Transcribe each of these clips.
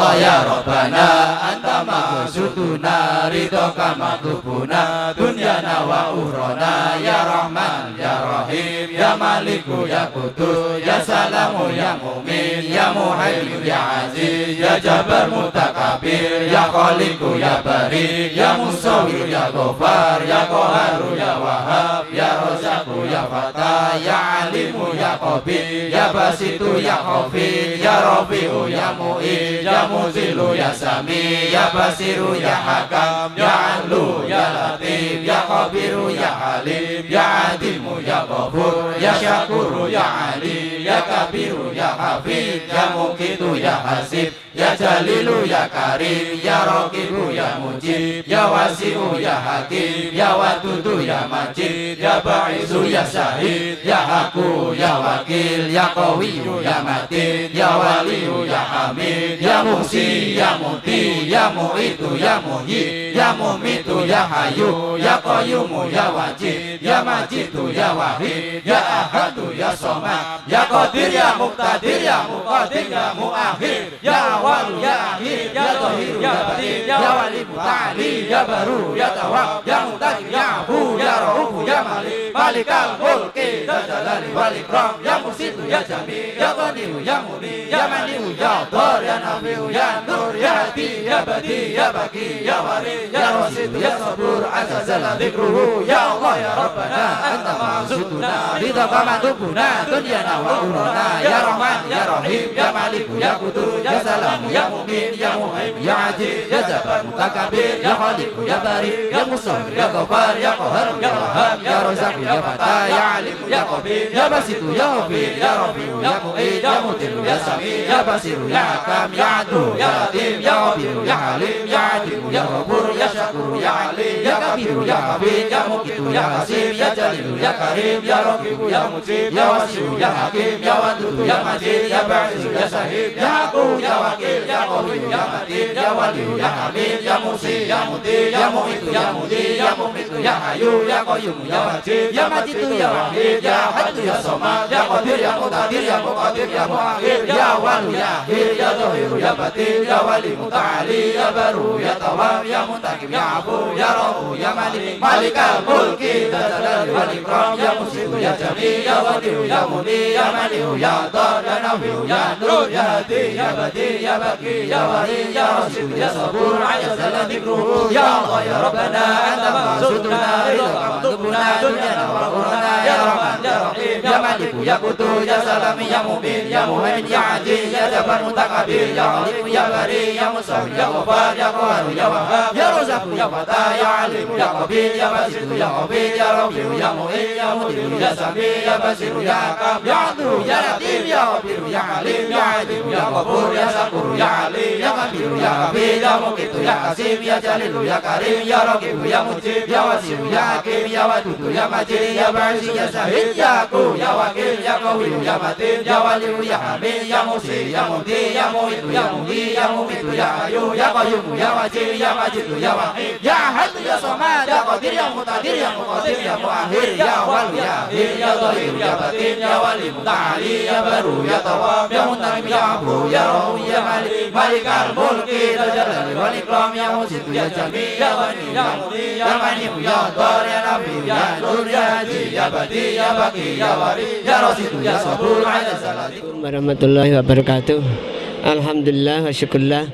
Allah ya Rabbana anta maqsuduna ridhoka matlubuna dunyana wa ukhrana ya Rahman ya Rahim ya Maliku ya Qudus ya Salamu ya Mu'min ya Muhaimin ya Aziz ya Jabbar Mutakabir ya Khaliqu ya Bari ya Musawwir ya Ghafar ya Qaharu ya Wahhab ya Razzaqu ya Fatah ya Alimu ya Qabir ya Basitu ya Khafid ya Rafi'u ya Mu'id ya Muzilu ya Sami ya Basiru ya Hakam ya Adlu ya Latif ya Khabiru ya Halim ya Adimu ya Ghafur ya Syakuru ya Ali ya Kabiru ya Hafid ya Muqitu ya Hasib ya Jalilu ya Karim ya Raqibu ya Mujib ya Wasi'u ya Hakim ya Wadudu ya Majid ya Ba'izu ya Syahid ya Haku ya Wakil ya Qawiyu ya Matin ya Waliyu ya Hamid ya Muhsi ya Muti ya Mu'itu ya Muhyi ya Mumitu ya Hayyu ya Qayyumu ya Wajid ya Majidu ya Wahid ya Ahadu ya Somad ya Qadir ya Muqtadir ya Muqaddim ya Muakhir ya Awwalu ya Akhir ya Dhahiru ya Batin ya Wali Muta'ali ya Baru ya Tawwab ya Muntaqim ya Afu ya Raufu ya Malik Malikal Mulki ya Jalali wal Ikram ya Musitu ya Jamil ya Ghaniyu ya Muni ya Mani'u ya Dhar ya Nafi'u ya Nur ya Hadi ya Badi ya Baqi ya Warid ya Rasid ya Sabur azza jalla dzikruhu ya Allah ya Rabbana anta maqsuduna ridhoka matlubuna dunyana wa ukhrana ya Rahman ya Rahim ya Maliku ya Qudus ya Salamu ya Mu'min ya Muhaimin ya Aziz ya Jabbar Mutakabir ya Khaliqu ya Bari ya Musawwir ya Ghafar ya Qaharu ya Wahhab ya Razzaqu ya Fatah ya Alimu ya Qabir ya Basitu ya Hafid ya Rafi'u ya Mu'id ya Mutilu ya Sami ya Basiru ya Hakam ya Adlu ya Latif ya Khabiru ya Halim ya Adimu ya Ghafur ya Syakuru ya Ali ya Kabiru ya Hafid ya Muqitu ya Hasim ya Jalilu ya Karim ya Raqibu ya Mujib ya Wasi'u ya Hakim ya Wadudu ya Majid ya Ba'izu ya Syahid ya Haku ya Wakil ya Qawiyu ya Matin ya Waliyu ya Hamid ya Muhsi ya Muti ya Mu'itu ya Mudi ya Mumitu ya Hayyu ya Qayyum ya Wajid ya Majidu ya Wahid ya Hadu ya Somad ya Qadir ya Muqtadir ya Muqaddim ya Muakhir ya Awwalu ya Akhir ya Dhahiru ya Batin ya Wali Muta'ali ya Baru ya Tawwab ya Muntaqim ya Afu ya Raufu ya Malik Malikal Mulki ya Jalali wal Ikram ya Musitu ya Jamil ya Wadi'u ya Muni ya Mani'u ya Dhar ya Nafi'u ya Nur ya Hadi ya Badi ya Baqi ya Warid ya Rasid ya Sabur azza jalla dzikruhu ya Allah ya Rabbana anta maqsuduna ridhoka matlubuna dunyana wa ukhrana ya Rahman ya Rahim ya Maliku ya Qudus ya Salam ya Mu'min ya Muhaimin ya Aziz ya Jabbar Mutakabir ya Khaliqu ya Bari ya Musawwir ya Ghafar ya Qaharu ya Wahhab ya Razzaqu ya Fatah ya Alimu ya Qabir ya Basitu ya Khafid ya Rafi'u ya Mu'id ya Mutilu ya Sami ya Basiru ya Hakam ya Adlu ya Latif ya Khabiru ya Halim ya Adimu ya Ghafur ya Syakuru ya Ali ya Kabiru ya Hafid ya Muqitu ya Hasim ya Jalilu ya Karim ya Raqibu ya Mujib ya Wasi'u ya Hakim ya Wadudu ya Majid ya Ba'izu ya Syahid ya Haku ya Wakil ya Qawiyu ya Matin ya Waliyu ya Hamid ya Muhsi ya Mudi ya Mu'itu ya Muhyi ya Mumitu ya Hayyu ya Qayyum ya Wajid ya Majidu ya Wahid ya Hadu ya Somad ya Qadir ya Muqtadir ya Muqaddim ya Muakhir ya Awwalu ya Akhir ya Dhahiru ya Batin ya Wali Muta'ali ya Baru ya Tawwab ya Muntaqim ya Afu ya Raufu ya Malik Malikal Mulki ya Jalali wal Ikram ya Musitu ya Jamil ya Wani ya Mudi ya Mani'u ya Dhar ya Nafi'u ya Nur ya Hadi ya Badi ya Baqi ya Warid ya Rasid ya Sabur azza jalla dzikruhu warahmatullahi wabarakatuh. Alhamdulillah wa syukurlah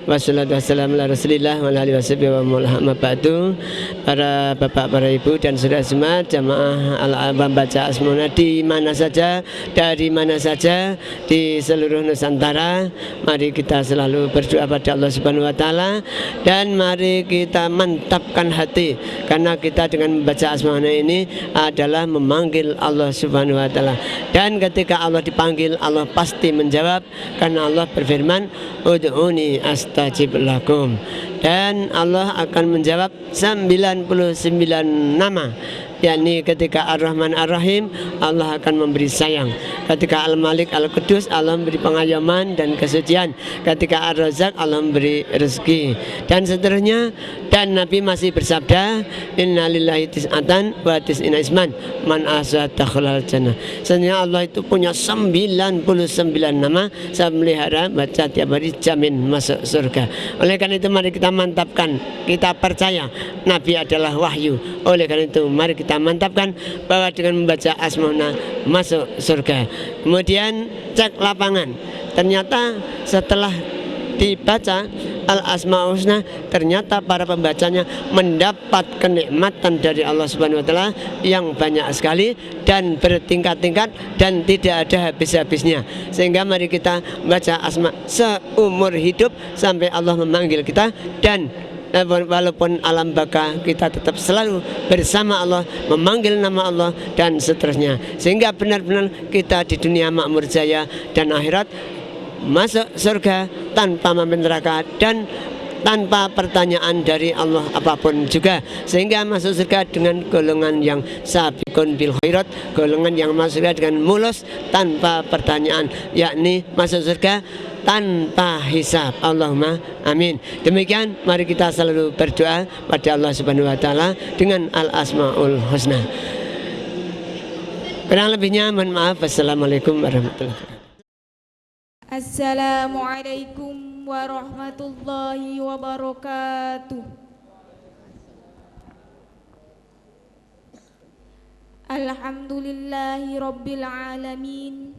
wassalatu wassalamu ala rasulillah wa ala alihi wa ba'du. Para bapak, para ibu dan saudara semua jamaah al-baca asmuna di mana saja, dari mana saja di seluruh Nusantara, mari kita selalu berdoa pada Allah Subhanahu wa taala dan mari kita mantapkan hati karena kita dengan membaca asmuna ini adalah memanggil Allah Subhanahu wa taala. Dan ketika Allah dipanggil, Allah pasti menjawab karena Allah berfirman, ud'uni astajib lakum. Dan Allah akan menjawab 99 nama yakni ketika Ar-Rahman Ar-Rahim Allah akan memberi sayang, ketika Al-Malik Al-Qudus Allah memberi pengayoman dan kesucian, ketika Ar-Razzaq Allah memberi rezeki, dan seterusnya. Dan Nabi masih bersabda, innalillahi tis'atan wa tis'ina isman man ahsa dakhalal jannah. Sebenarnya Allah itu punya 99 nama, saya melihara baca tiap hari, jamin masuk surga. Oleh karena itu mari kita mantapkan, kita percaya Nabi adalah wahyu. Oleh karena itu mari kita mantapkan bahwa dengan membaca Asmauna masuk surga. Kemudian cek lapangan, ternyata setelah dibaca Al-Asmaul Husna, ternyata para pembacanya mendapat kenikmatan dari Allah Subhanahu wa taala yang banyak sekali dan bertingkat-tingkat dan tidak ada habis-habisnya. Sehingga mari kita baca asma seumur hidup sampai Allah memanggil kita, dan walaupun alam baka kita tetap selalu bersama Allah, memanggil nama Allah dan seterusnya, sehingga benar-benar kita di dunia makmur jaya dan akhirat masuk surga tanpa mampir neraka dan tanpa pertanyaan dari Allah apapun juga, sehingga masuk surga dengan golongan yang sabiqun bil khairat, golongan yang masuk surga dengan mulus tanpa pertanyaan, yakni masuk surga tanpa hisab. Allahumma amin. Demikian mari kita selalu berdoa pada Allah Subhanahu wa taala dengan Al-Asmaul Husna. Kurang lebihnya mohon maaf. Wassalamualaikum warahmatullahi wabarakatuh. Assalamualaikum warahmatullahi wabarakatuh. Alhamdulillahi rabbil alamin,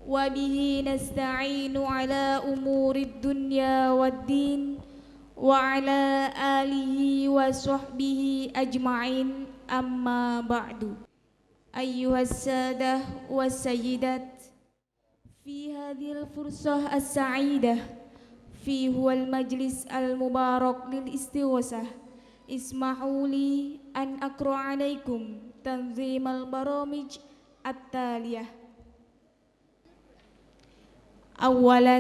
wa bihi nasta'inu ala umurid dunya waddin, wa ala alihi wa sahbihi ajma'in, amma ba'du. Ayyuhas sadah was sayyidat, في هذه الفرصة السعيدة في هو المجلس المبارك للاستغاثة، اسمحوا لي أن أقرأ عليكم تنظيم البرامج التالية. أولا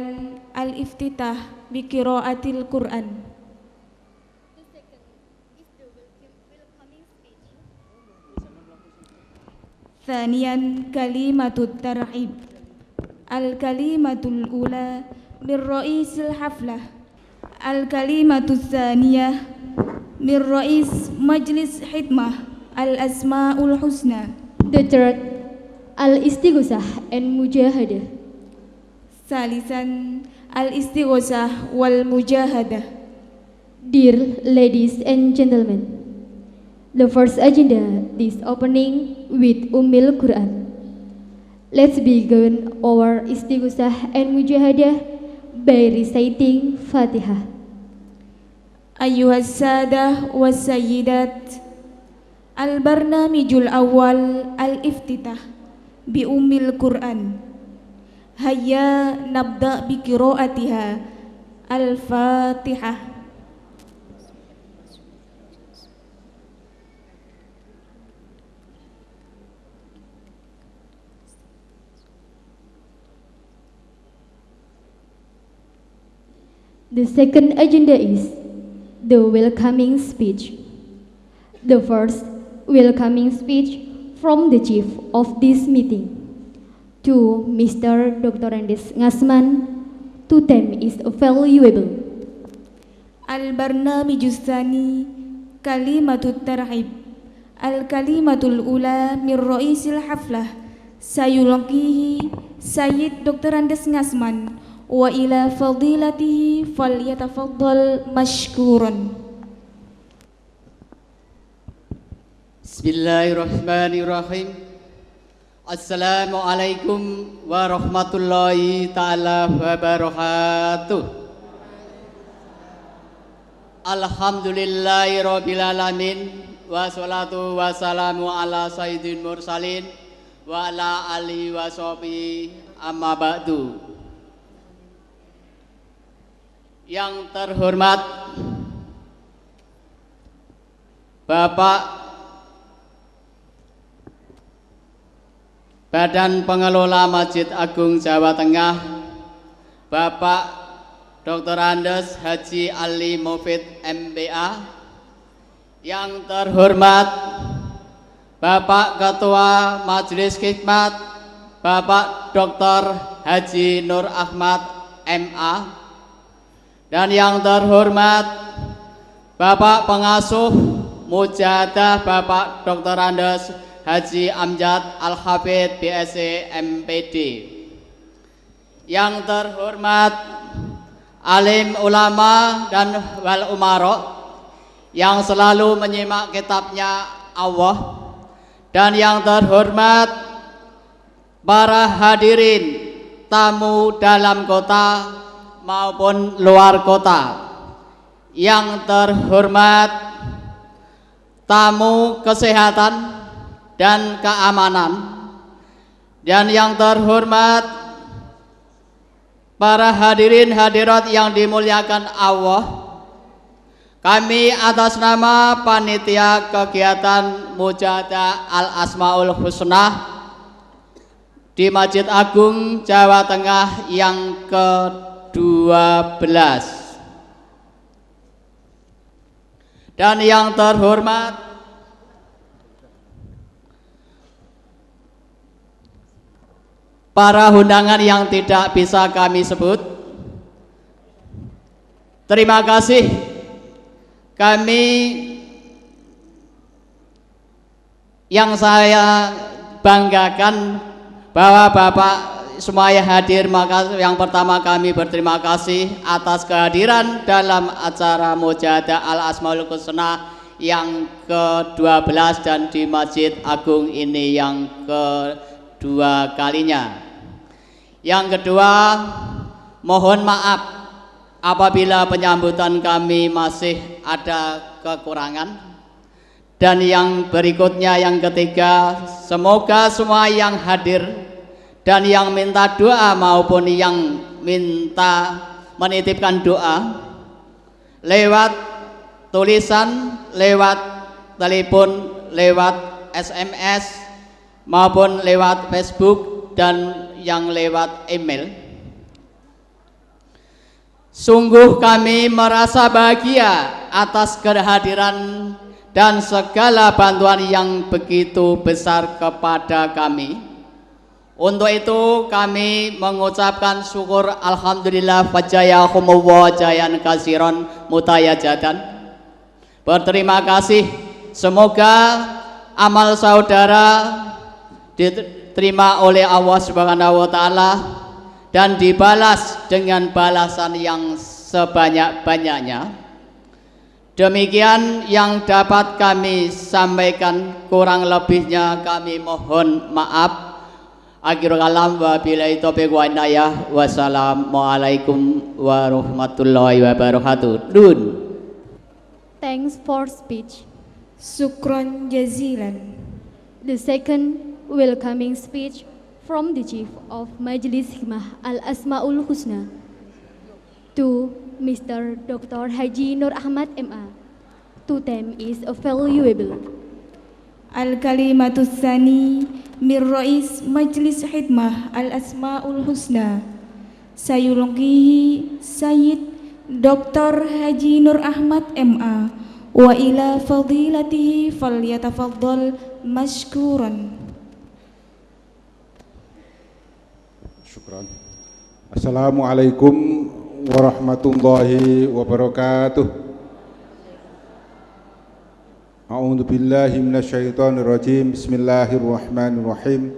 الافتتاح بقراءة القرآن. ثانيا كلمة الترحيب. الكلمة الأولى من رئيس الحفلة، الكلمة الثانية من رئيس مجلس حكمة الأسماء الحسنى. The third, al-istighothah and mujahadah. ثالثا al-istighothah wal mujahadah. Dear ladies and gentlemen, the first agenda is opening with Ummul Quran. Let's begin our istighosah and mujahadah by reciting Fatihah. Ayyuhas sadah was sayyidat, al-barnamijul awal al-iftitah bi Ummul Quran. Hayya nabda bi qiraatiha. Al-Fatihah. The second agenda is the welcoming speech. The first welcoming speech from the chief of this meeting to Mr. Dr. Andes Ngasman to them is valuable. Al-barnamijus tsani kalimatut tarhib. Al-kalimatul ula min ra'isil haflah sayulqihi Sayyid Dr. Andes Ngasman wa ila fadilatihi falyatafaddal mashkuran. Bismillahirrahmanirrahim. Assalamualaikum warahmatullahi ta'ala wabarakatuh. Alhamdulillahi rabbil alamin, wassalatu wassalamu ala sayyidil mursalin wa ala alihi wa sahbihi, amma ba'du. Yang terhormat Bapak Badan Pengelola Masjid Agung Jawa Tengah, Bapak Dr. Andes Haji Ali Mufid MBA, yang terhormat Bapak Ketua Majelis Khidmat Bapak Dr. Haji Nur Ahmad MA, dan yang terhormat Bapak Pengasuh Mujahadah Bapak Dr. Andes Haji Amjad Al-Hafidh BSc MPD, yang terhormat alim ulama dan wal umarok yang selalu menyimak kitabnya Allah, dan yang terhormat para hadirin tamu dalam kota maupun luar kota, yang terhormat tamu kesehatan dan keamanan, dan yang terhormat para hadirin hadirat yang dimuliakan Allah. Kami atas nama panitia kegiatan Mujahadah Al-Asmaul Husna di Masjid Agung Jawa Tengah yang ke-12, dan yang terhormat para undangan yang tidak bisa kami sebut. Terima kasih. Kami yang saya banggakan bahwa Bapak semuanya hadir, maka yang pertama kami berterima kasih atas kehadiran dalam acara Mujahadah Al-Asmaul Husna yang ke-12 dan di Masjid Agung ini yang kedua kalinya. Yang kedua, mohon maaf apabila penyambutan kami masih ada kekurangan. Dan yang berikutnya, yang ketiga, semoga semua yang hadir dan yang minta doa maupun yang minta menitipkan doa lewat tulisan, lewat telepon, lewat SMS maupun lewat Facebook dan yang lewat email, sungguh kami merasa bahagia atas kehadiran dan segala bantuan yang begitu besar kepada kami. Untuk itu kami mengucapkan syukur alhamdulillah fajayahumullah jayan kasiron mutayajadan. Berterima kasih, semoga amal saudara diterima oleh Allah Subhanahu wa taala dan dibalas dengan balasan yang sebanyak-banyaknya. Demikian yang dapat kami sampaikan, kurang lebihnya kami mohon maaf. Akhirul kalam wa billahi taufiq wa hidayah. Wassalamualaikum warahmatullahi wabarakatuh. Dun. Thanks for speech. Syukron jazilan. The second welcoming speech from the Chief of Majelis Hikmah Al-Asmaul Husna to Mr. Dr. Haji Nur Ahmad MA. To them is valuable. Al-Kalimatus Tsani min Rais Majlis Khidmah Al-Asmaul Husna sayulqihi Sayyid Dr. Haji Nur Ahmad MA wa ila fadilatihi falyatafaddal mashkuran. Syukran. Assalamualaikum warahmatullahi wabarakatuh. A'udzu billahi minasyaitonir rajim. Bismillahirrahmanirrahim.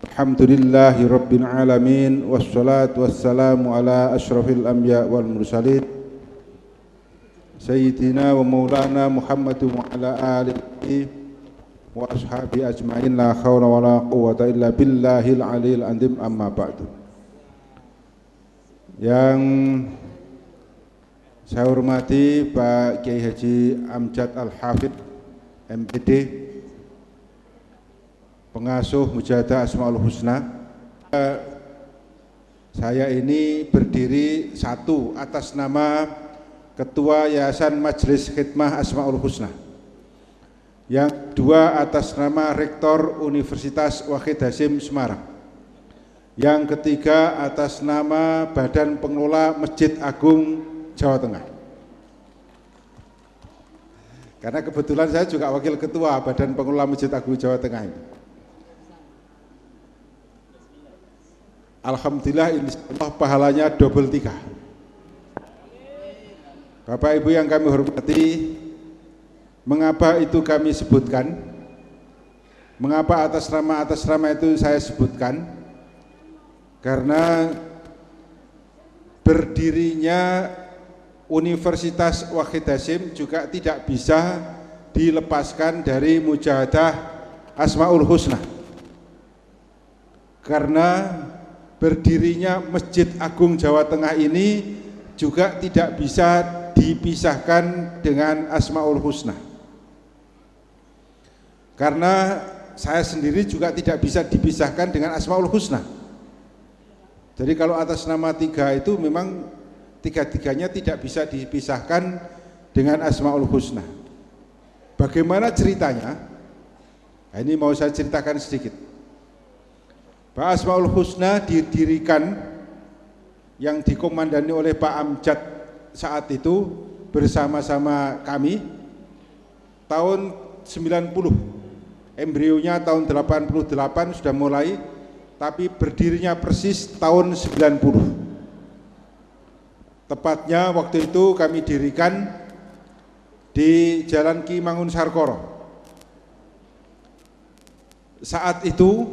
Alhamdulillahi rabbil alamin wassalatu wassalamu ala asyrafil anbiya wal mursalin sayyidina wa maulana Muhammadin wa ala alihi wa ashabi ajma'in. La haula wa la quwwata illa billahil aliyil azim. Amma ba'du. Yang saya hormati Pak Kiai Haji Amjad Al-Hafidh MPD, pengasuh Mujahadah Asmaul Husna. Saya ini berdiri satu atas nama Ketua Yayasan Majelis Khidmah Asmaul Husna, yang kedua atas nama Rektor Universitas Wahid Hasyim Semarang, yang ketiga atas nama Badan Pengelola Masjid Agung Jawa Tengah. Karena kebetulan saya juga wakil ketua Badan Pengelola Masjid Agung Jawa Tengah ini. Alhamdulillah, insyaallah pahalanya double 3. Bapak Ibu yang kami hormati, mengapa itu kami sebutkan? Mengapa atas nama itu saya sebutkan? Karena berdirinya Universitas Wahid Hasyim juga tidak bisa dilepaskan dari mujahadah Asmaul Husna. Karena berdirinya Masjid Agung Jawa Tengah ini juga tidak bisa dipisahkan dengan Asmaul Husna. Karena saya sendiri juga tidak bisa dipisahkan dengan Asmaul Husna. Jadi kalau atas nama 3 itu memang tiga-tiganya tidak bisa dipisahkan dengan Asmaul Husna. Bagaimana ceritanya? Nah, ini mau saya ceritakan sedikit. Bahwa Asmaul Husna didirikan yang dikomandani oleh Pak Amjad saat itu bersama-sama kami tahun 90. Embrionya tahun 88 sudah mulai, tapi berdirinya persis tahun 90. Tepatnya waktu itu kami dirikan di Jalan Ki Mangunsarkoro. Saat itu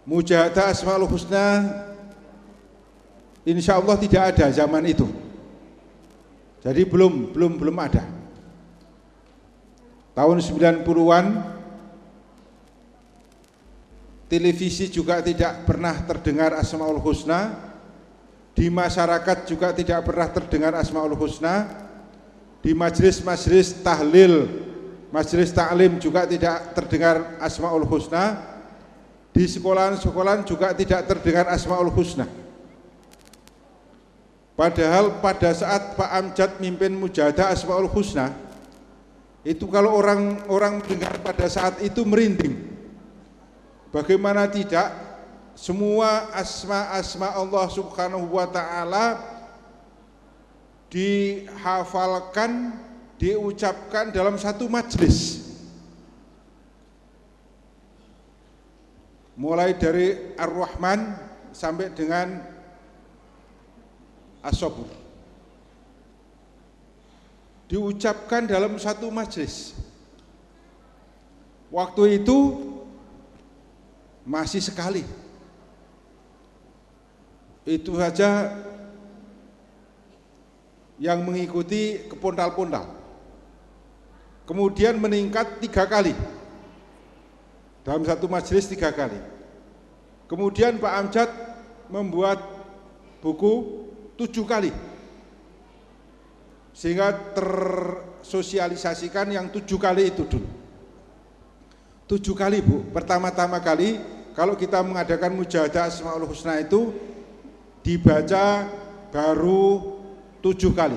mujahadah Asmaul Husna insya Allah tidak ada zaman itu. Jadi belum ada. Tahun 90-an televisi juga tidak pernah terdengar Asmaul Husna. Di masyarakat juga tidak pernah terdengar Asmaul Husna. Di majelis-majelis tahlil, majelis taklim juga tidak terdengar Asmaul Husna. Di sekolahan-sekolahan juga tidak terdengar Asmaul Husna. Padahal pada saat Pak Amjad mimpin mujahadah Asmaul Husna, itu kalau orang mendengar pada saat itu merinding. Bagaimana tidak? Semua asma Allah Subhanahu wa ta'ala dihafalkan, diucapkan dalam satu majelis. Mulai dari Ar-Rahman sampai dengan As-Sabur. Diucapkan dalam satu majelis. Waktu itu masih sekali. Itu saja yang mengikuti kepondal-pondal. Kemudian meningkat 3 kali. Dalam satu majelis 3 kali. Kemudian Pak Amjad membuat buku 7 kali. Sehingga tersosialisasikan yang 7 kali itu dulu. 7 kali Bu, pertama-tama kali kalau kita mengadakan mujahadah Asmaul Husna itu dibaca baru 7 kali.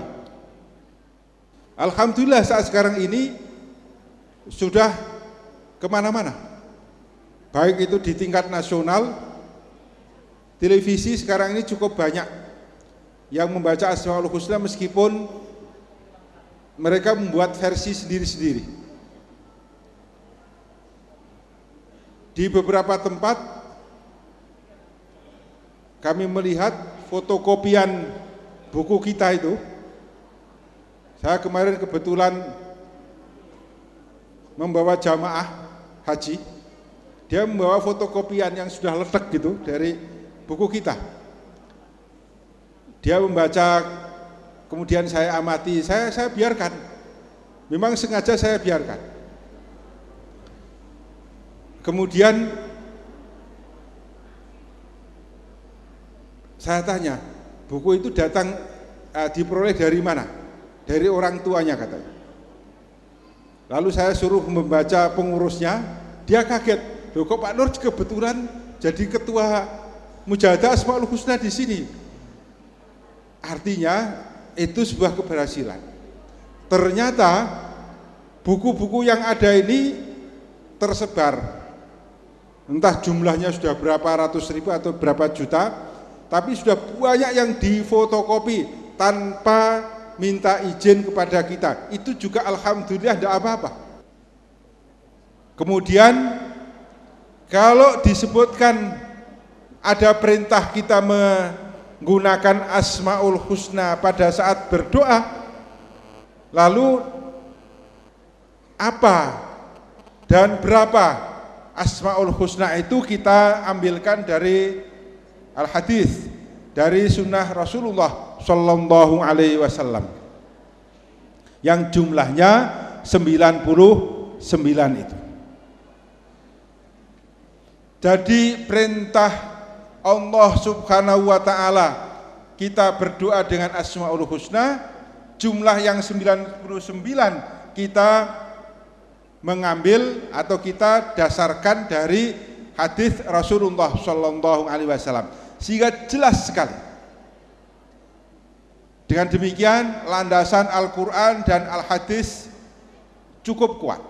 Alhamdulillah saat sekarang ini sudah kemana-mana. Baik itu di tingkat nasional, televisi sekarang ini cukup banyak yang membaca Asmaul Husna meskipun mereka membuat versi sendiri-sendiri. Di beberapa tempat kami melihat fotokopian buku kita itu. Saya kemarin kebetulan membawa jamaah haji. Dia membawa fotokopian yang sudah letak gitu dari buku kita. Dia membaca, kemudian saya amati, saya biarkan. Memang sengaja saya biarkan. Kemudian saya tanya, buku itu datang diperoleh dari mana? Dari orang tuanya katanya. Lalu saya suruh membaca pengurusnya, dia kaget. Loh kok Pak Nur kebetulan jadi ketua mujahadah Asmaul Husna di sini? Artinya itu sebuah keberhasilan. Ternyata buku-buku yang ada ini tersebar. Entah jumlahnya sudah berapa ratus ribu atau berapa juta, tapi sudah banyak yang difotokopi tanpa minta izin kepada kita, itu juga alhamdulillah tidak apa-apa. Kemudian kalau disebutkan ada perintah kita menggunakan Asmaul Husna pada saat berdoa, lalu apa dan berapa Asmaul Husna itu kita ambilkan dari al-hadis, dari sunnah Rasulullah Sallallahu Alaihi Wasallam yang jumlahnya 99 itu. Jadi perintah Allah Subhanahu wa Ta'ala kita berdoa dengan Asmaul Husna, jumlah yang 99 kita mengambil atau kita dasarkan dari hadis Rasulullah Sallallahu Alaihi Wasallam, sehingga jelas sekali. Dengan demikian landasan Al-Quran dan Al-Hadis cukup kuat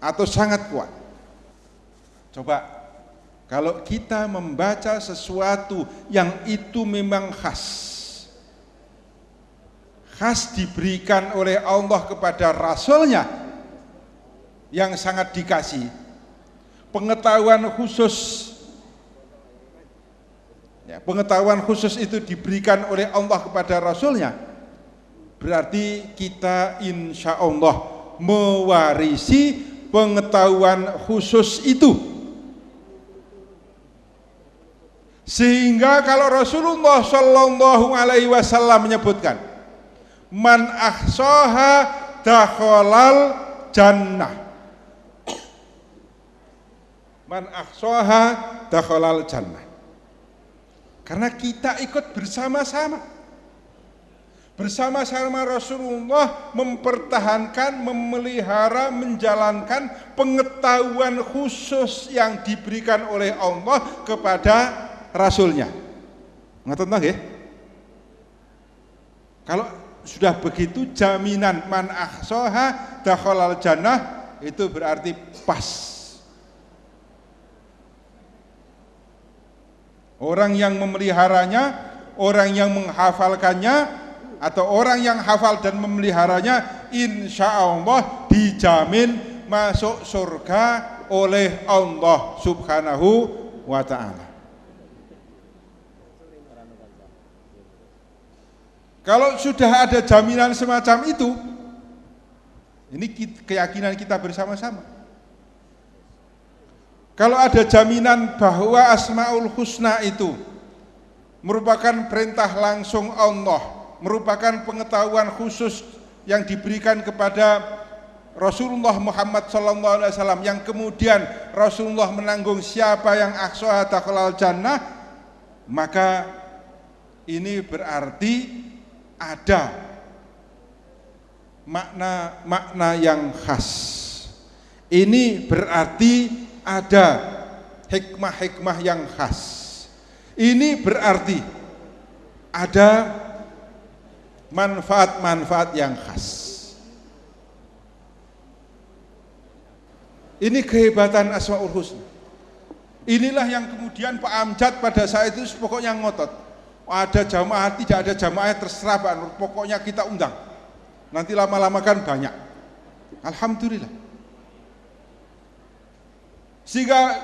atau sangat kuat. Coba kalau kita membaca sesuatu yang itu memang khas diberikan oleh Allah kepada Rasulnya yang sangat dikasih, pengetahuan khusus itu diberikan oleh Allah kepada Rasulnya, berarti kita insya Allah mewarisi pengetahuan khusus itu. Sehingga kalau Rasulullah Sallallahu Alaihi Wasallam menyebutkan man ahsaha dakhalal jannah, man ahsaha dakhalal jannah, karena kita ikut bersama-sama Rasulullah mempertahankan, memelihara, menjalankan pengetahuan khusus yang diberikan oleh Allah kepada Rasulnya. Ngoten nggih? Kalau sudah begitu jaminan man ahsaha dakhalal jannah itu berarti pas. Orang yang memeliharanya, orang yang menghafalkannya, atau orang yang hafal dan memeliharanya, insya Allah dijamin masuk surga oleh Allah Subhanahu wa Ta'ala. Kalau sudah ada jaminan semacam itu, ini keyakinan kita bersama-sama. Kalau ada jaminan bahwa Asmaul Husna itu merupakan perintah langsung Allah, merupakan pengetahuan khusus yang diberikan kepada Rasulullah Muhammad SAW, yang kemudian Rasulullah menanggung siapa yang ahsaha dakhalal jannah, maka ini berarti ada makna yang khas. Ini berarti ada hikmah-hikmah yang khas. Ini berarti ada manfaat-manfaat yang khas. Ini kehebatan Asmaul Husna. Inilah yang kemudian Pak Amjad pada saat itu pokoknya ngotot. Ada jamaah, tidak ada jamaah, terserah Pak Nur, pokoknya kita undang. Nanti lama-lama kan banyak. Alhamdulillah. Sehingga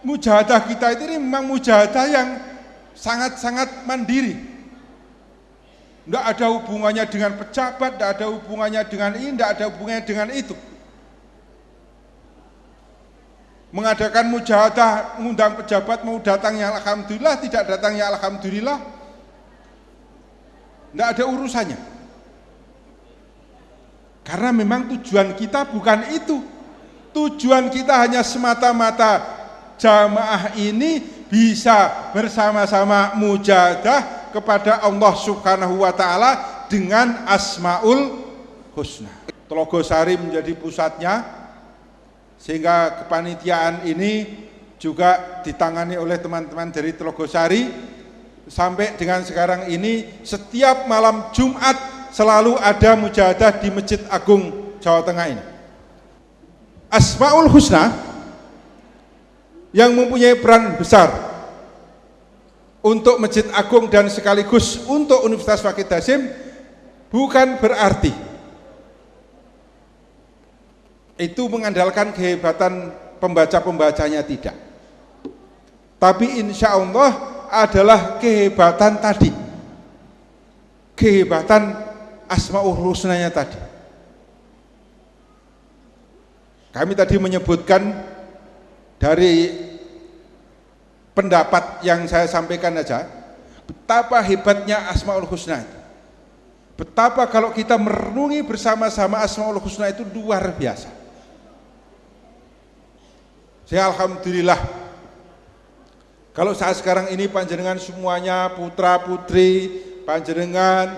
mujahadah kita ini memang mujahadah yang sangat-sangat mandiri. Tidak ada hubungannya dengan pejabat, tidak ada hubungannya dengan ini, tidak ada hubungannya dengan itu. Mengadakan mujahadah, mengundang pejabat, mau datang ya alhamdulillah, tidak datang ya alhamdulillah, tidak ada urusannya. Karena memang tujuan kita bukan itu. Tujuan kita hanya semata-mata jamaah ini bisa bersama-sama mujahadah kepada Allah Subhanahu wa Ta'ala dengan Asmaul Husna. Tlogosari menjadi pusatnya, sehingga kepanitiaan ini juga ditangani oleh teman-teman dari Tlogosari. Sampai dengan sekarang ini setiap malam Jumat selalu ada mujahadah di Masjid Agung Jawa Tengah ini. Asmaul Husna yang mempunyai peran besar untuk Masjid Agung dan sekaligus untuk Universitas Fakih Hasyim Bukan berarti itu mengandalkan kehebatan pembaca-pembacanya, tidak. Tapi insya Allah adalah kehebatan tadi, kehebatan Asmaul Husnanya tadi. Kami tadi menyebutkan dari pendapat yang saya sampaikan aja, betapa hebatnya Asmaul Husna. Betapa kalau kita merenungi bersama-sama Asmaul Husna itu luar biasa. Saya alhamdulillah, kalau saat sekarang ini panjenengan semuanya, putra putri panjenengan,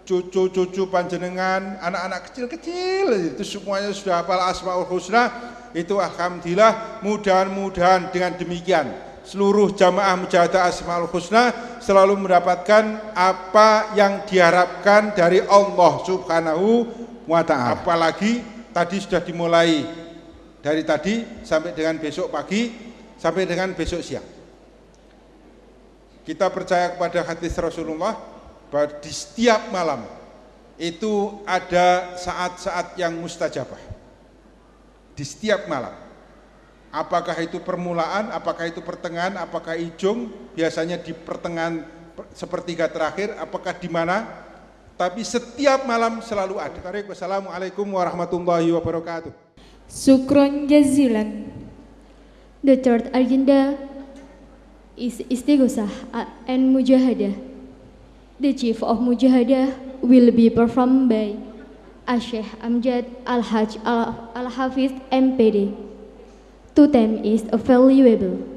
cucu-cucu panjenengan, anak-anak kecil-kecil itu semuanya sudah hafal Asmaul Husna, itu alhamdulillah. Mudah-mudahan dengan demikian seluruh jamaah mujahadah Asmaul Husna selalu mendapatkan apa yang diharapkan dari Allah Subhanahu wa ta'ala. Apalagi tadi sudah dimulai dari tadi sampai dengan besok pagi, sampai dengan besok siang. Kita percaya kepada hadis Rasulullah bahwa di setiap malam itu ada saat-saat yang mustajabah. Di setiap malam. Apakah itu permulaan, apakah itu pertengahan, apakah ujung, biasanya di pertengahan sepertiga terakhir, apakah di mana? Tapi setiap malam selalu ada. Wassalamualaikum warahmatullahi wabarakatuh. Syukron jazilan. The third agenda is Istighosah and Mujahadah. The chief of Mujahadah will be performed by Syekh Amjad Al-Hajj Al-Hafiz MPD. To them is valuable.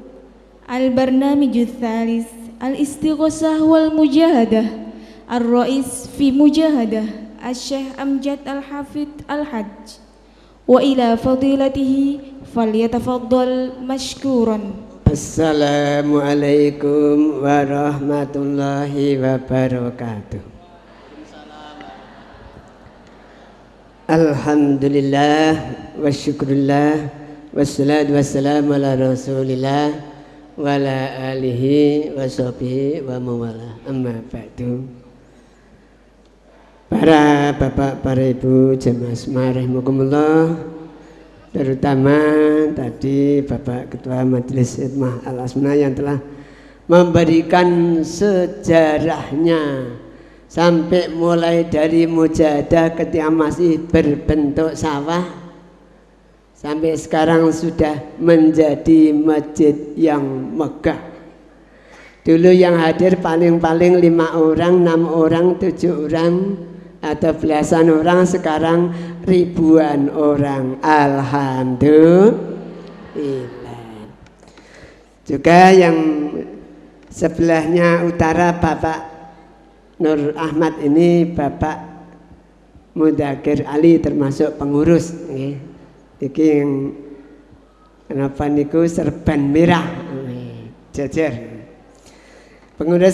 Al-Barnamij Tsalis Al-Istighosah wal Mujahadah. Ar-Rais fi Mujahadah Syekh Amjad Al-Hafiz Al-Hajj. Wa ila fadilatihi falyatafaddal mashkuran. Assalamualaikum warahmatullahi wabarakatuh. Alhamdulillah wa syukurillah wassalatu wassalamu ala rasulillah wa ala alihi wa sahbihi wa mawala, amma ba'du. Para bapak, para ibu, jamaah semua rahimakumullah, terutama tadi Bapak Ketua Majelis Khidmah Al-Asma yang telah memberikan sejarahnya sampai mulai dari mujahadah ketika masih berbentuk sawah sampai sekarang sudah menjadi masjid yang megah. Dulu yang hadir paling-paling 5 orang, 6 orang, 7 orang atau belasan orang, sekarang ribuan orang. Alhamdulillah. Juga yang sebelahnya utara Bapak Nur Ahmad ini Bapak Mudakir Ali termasuk pengurus. Iki yang kenapa niku serban merah jajar. Pengurus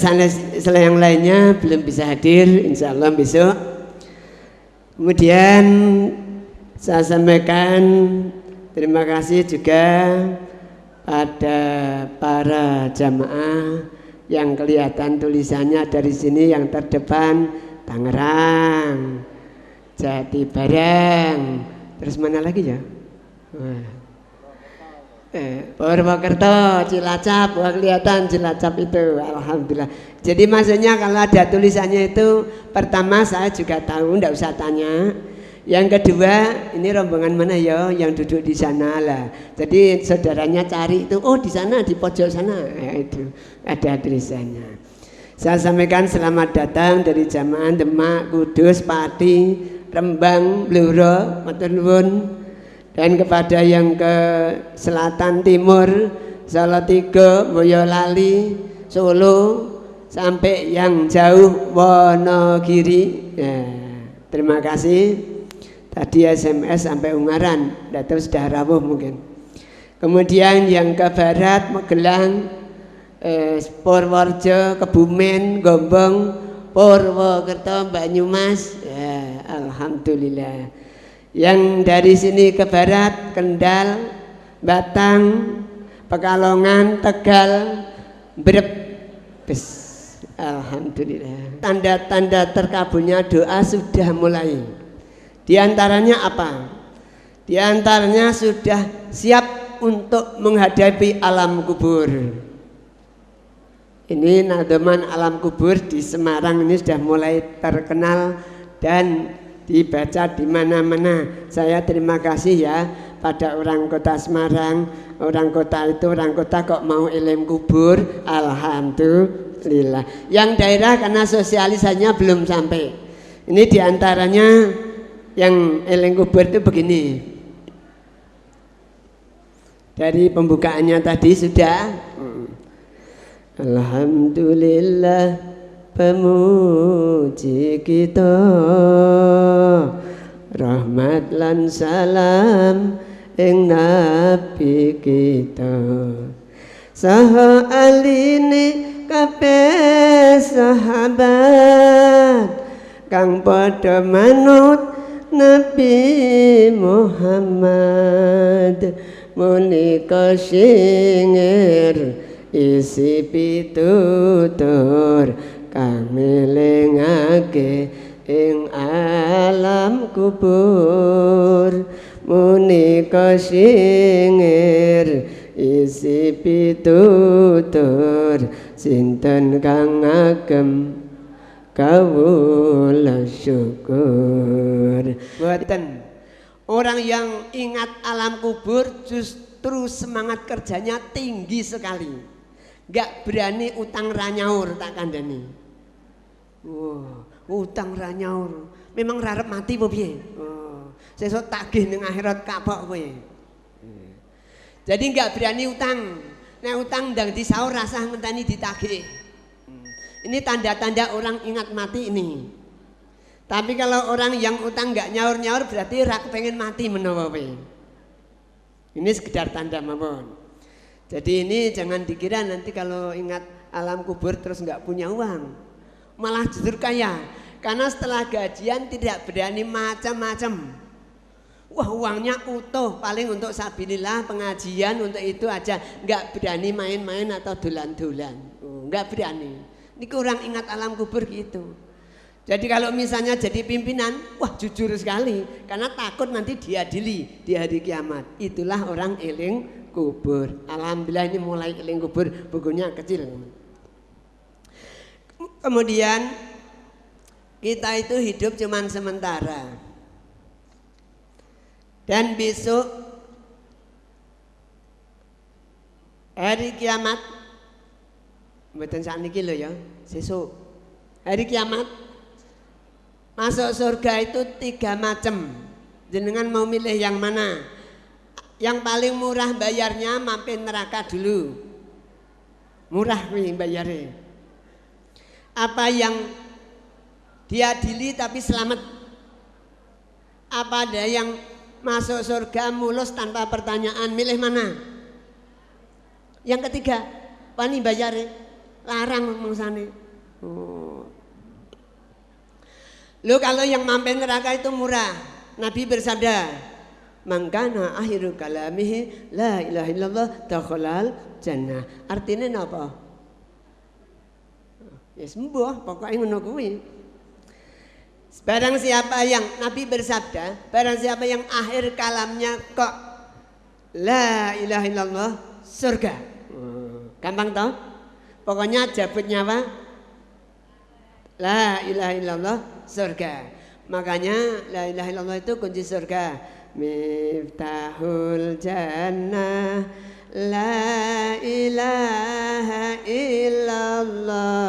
yang lainnya belum bisa hadir, insya Allah besok. Kemudian saya sampaikan terima kasih juga pada para jamaah yang kelihatan tulisannya dari sini, yang terdepan Tangerang, Jati Barang, terus mana lagi ya? Purwokerto, Cilacap, wah kelihatan Cilacap itu, alhamdulillah. Jadi maksudnya kalau ada tulisannya itu, pertama saya juga tahu, ndak usah tanya. Yang kedua, ini rombongan mana ya yang duduk di sana lah. Jadi saudaranya cari itu, oh di sana, di pojok sana, ya, itu ada tulisannya. Saya sampaikan selamat datang dari jamaah Demak, Kudus, Pati, Rembang, Bluro, matur nuwun. Dan kepada yang ke selatan timur, Salatiga, Boyolali, Solo, sampai yang jauh Wonogiri, ya, terima kasih. Tadi SMS sampai Ungaran, tidak tahu sudah rawuh mungkin. Kemudian yang ke barat, Magelang, Purworejo, Kebumen, Gombong, Purwokerto, Banyumas, ya, alhamdulillah. Yang dari sini ke barat, Kendal, Batang, Pekalongan, Tegal, Brebes, Alhamdulillah. Tanda-tanda terkabulnya doa sudah mulai. Di antaranya apa? Di antaranya sudah siap untuk menghadapi alam kubur. Ini Nadoman Alam Kubur di Semarang ini sudah mulai terkenal dan dibaca di mana-mana. Saya terima kasih ya pada orang kota Semarang. Orang kota kok mau eling kubur. Alhamdulillah. Yang daerah karena sosialisasinya belum sampai. Ini diantaranya yang eling kubur itu begini. Dari pembukaannya tadi sudah. Alhamdulillah pemuji kita, rahmat lan salam ing nabi kita, saha aline kabeh sahabat kang padha manut Nabi Muhammad, menika singir isi pitutur kang ngelingake ing alam kubur, menika singir isi pitutur sinten kang ngagem kawula syukur. Boten orang yang ingat alam kubur justru semangat kerjanya tinggi sekali. Gak berani utang ranyaur tak kandani. Wah, utang ranyaur. Memang rarep mati apa piye? Oh, sesuk tagih ning akhirat kapok kowe. Jadi gak berani utang. Nek utang ndang disaur rasah ngenteni ditagih. Ini tanda-tanda orang ingat mati ini. Tapi kalau orang yang utang gak nyaur-nyaur berarti rak pengen mati menawa kowe. Ini sekedar tanda mawon. Jadi ini jangan dikira nanti kalau ingat alam kubur terus nggak punya uang, malah justru kaya. Karena setelah gajian tidak berani macam-macam. Wah uangnya utuh, paling untuk sabilillah pengajian untuk itu aja, nggak berani main-main atau dolan-dolan, nggak berani. Ini kurang ingat alam kubur gitu. Jadi kalau misalnya jadi pimpinan, wah jujur sekali, karena takut nanti diadili di hari kiamat. Itulah orang eling kubur. Alhamdulillah ini mulai eling kubur, bukunya kecil. Kemudian kita itu hidup cuman sementara. Dan besok hari kiamat, mboten sakniki lho ya, sesuk. Hari kiamat masuk surga itu 3 macam. Jenengan mau milih yang mana? Yang paling murah bayarnya mampir neraka dulu. Murah nih bayarnya. Apa yang diadili tapi selamat? Apa ada yang masuk surga mulus tanpa pertanyaan, milih mana? Yang ketiga, wani bayarnya larang mangsane. Oh. Lo kalau yang mampir neraka itu murah. Nabi bersabda, mangkana akhiru kalamihi la ilaha illallah dakhalal jannah. Artinya apa? Ya sembuh, pokoknya ngono kuwi. Barang siapa yang Nabi bersabda, barang siapa yang akhir kalamnya kok la ilaha illallah surga. Gampang toh? Pokoknya jabut nyawa la ilaha illallah surga. Makanya la ilaha illallah itu kunci surga. Miftahul jannah la ilaha illallah,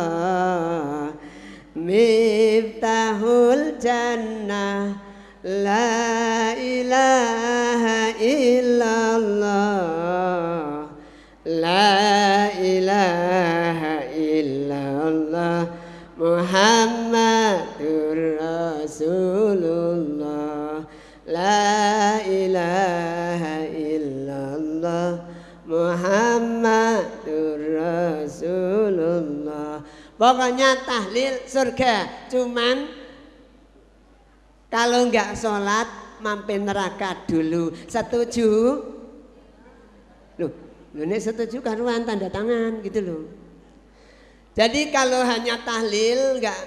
miftahul jannah la ilaha illallah, la ilaha illallah Muhammadur Rasulullah, la ilaha illallah Muhammadur Rasulullah. Pokoknya tahlil surga. Cuman kalau enggak sholat mampir neraka dulu. Setuju? Loh ini setuju karuan tanda tangan gitu loh. Jadi kalau hanya tahlil, nggak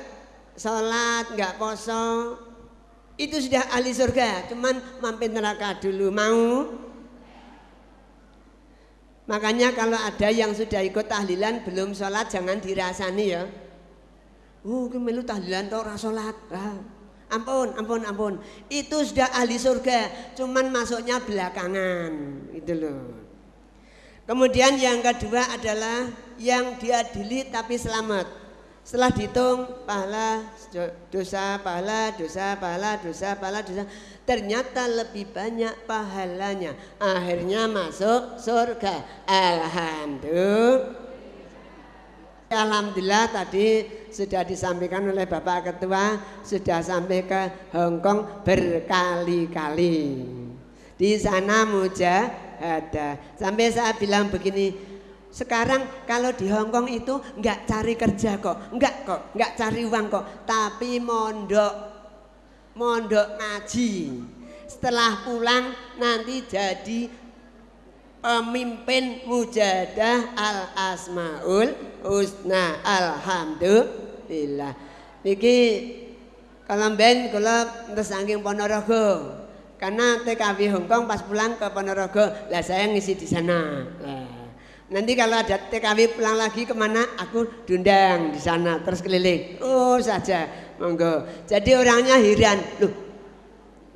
sholat, nggak poso, itu sudah ahli surga. Cuman mampir neraka dulu, mau? Makanya kalau ada yang sudah ikut tahlilan belum sholat jangan dirasani ya. Kemelu tahlilan tau ora sholat. Ampun. Itu sudah ahli surga, cuman masuknya belakangan, itu loh. Kemudian yang kedua adalah yang diadili tapi selamat. Setelah dihitung pahala dosa, ternyata lebih banyak pahalanya. Akhirnya masuk surga. Alhamdulillah tadi sudah disampaikan oleh Bapak Ketua, sudah sampai ke Hongkong berkali-kali. Di sana mujahadah. Sampai saya bilang begini, sekarang kalau di Hongkong itu nggak cari kerja kok, nggak cari uang kok, tapi mondok ngaji. Setelah pulang nanti jadi pemimpin mujahadah Al Asmaul Husna. Alhamdulillah. Niki kalau ben kula saking Ponorogo, karena TKW Hongkong pas pulang ke Ponorogo, lah saya ngisi di sana. Nanti kalau ada TKW pulang lagi kemana, aku diundang di sana terus keliling. Oh saja, monggo. Jadi orangnya heran, loh,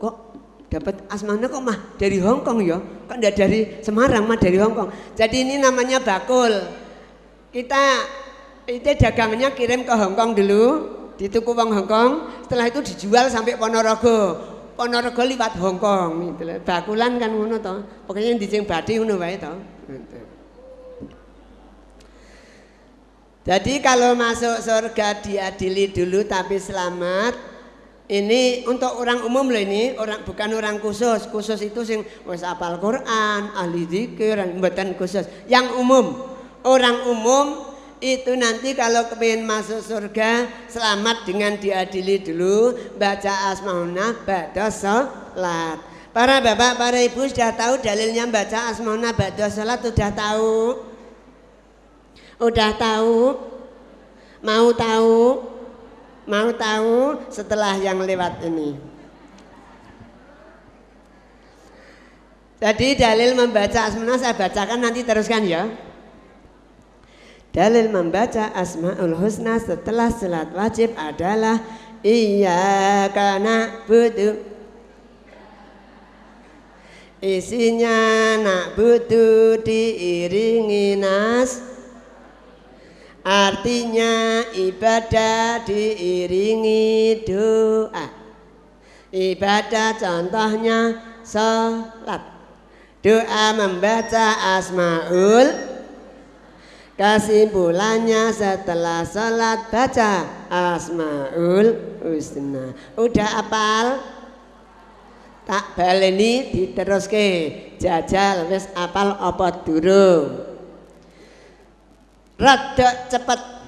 kok dapat asmana kok mah dari Hongkong ya? Kok enggak dari Semarang mah dari Hongkong? Jadi ini namanya bakul. Kita itu dagangnya kirim ke Hongkong dulu, dituku wong Hongkong. Setelah itu dijual sampai Ponorogo. Ponorogo liwat Hongkong. Gitu. Bakulan kan ngono to. Pokoknya di sing badhe ngono wae to. Jadi kalau masuk surga diadili dulu tapi selamat. Ini untuk orang umum loh ini, bukan orang khusus. Khusus itu sing wis hafal Quran, ahli zikir, mboten khusus. Yang umum, orang umum itu nanti kalau kepingin masuk surga selamat dengan diadili dulu, baca asmauna ba'da sholat. Para bapak, para ibu sudah tahu dalilnya baca asmauna ba'da sholat, sudah tahu? Udah tahu? Mau tahu? Mau tahu setelah yang lewat ini? Jadi dalil membaca asmaul saya bacakan nanti teruskan ya. Dalil membaca asmaul husna setelah salat wajib adalah iyyaka na'budu. Isinya na'budu diiringi nas. Artinya ibadah diiringi doa. Ibadah contohnya sholat. Doa membaca asmaul. Kesimpulannya setelah sholat baca asmaul husna. Udah apal? Tak baleni diteruske. Jajal wis apal apa durung? Rada cepat.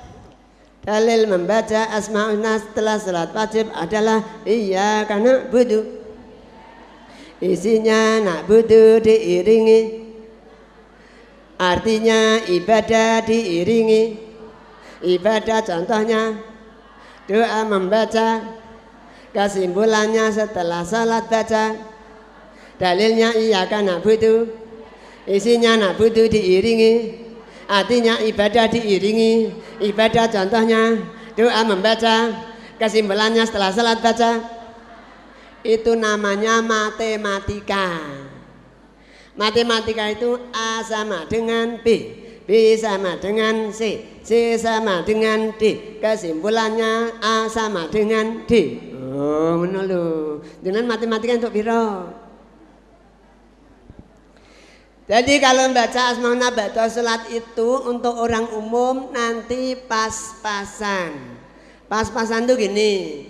Dalil membaca asmaul husna setelah salat wajib adalah iyyaka na'budu. Isinya na'budu diiringi. Artinya ibadah diiringi. Ibadah contohnya doa membaca. Kesimpulannya setelah salat baca. Dalilnya iyyaka na'budu. Isinya na'budu diiringi. Artinya ibadah diiringi. Ibadah contohnya doa membaca. Kesimpulannya setelah salat baca. Itu namanya matematika. Matematika itu A sama dengan B, B sama dengan C, C sama dengan D. Kesimpulannya A sama dengan D. Oh ngono lho. Dengan matematika untuk piro? Jadi kalau membaca asmaul husna ba'da salat itu untuk orang umum nanti pas-pasan. Pas-pasan tuh gini.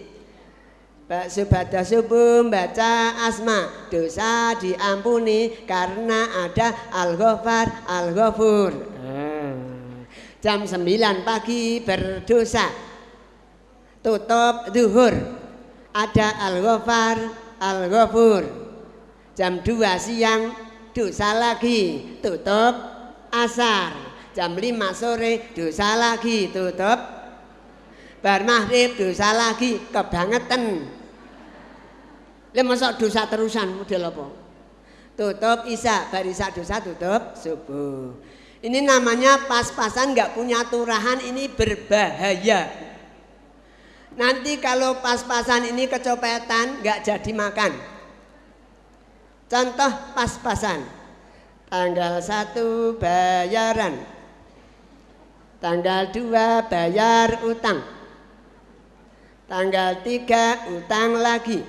Ba'da subuh baca asma, dosa diampuni karena ada Al-Ghaffar, Al-Ghafur. Jam 9 pagi berdosa, tutup zuhur, ada Al-Ghaffar, Al-Ghafur. Jam 2 siang dosa lagi, tutup asar. jam 5 sore dosa lagi, tutup. Bar maghrib dosa lagi, kebangetan. Lah masa dosa terusan model apa? Tutup isya, bar isya dosa tutup subuh. Ini namanya pas-pasan nggak punya turahan, ini berbahaya. Nanti kalau pas-pasan ini kecopetan nggak jadi makan. Contoh pas-pasan. Tanggal 1 bayaran. Tanggal 2 bayar utang. Tanggal 3 utang lagi.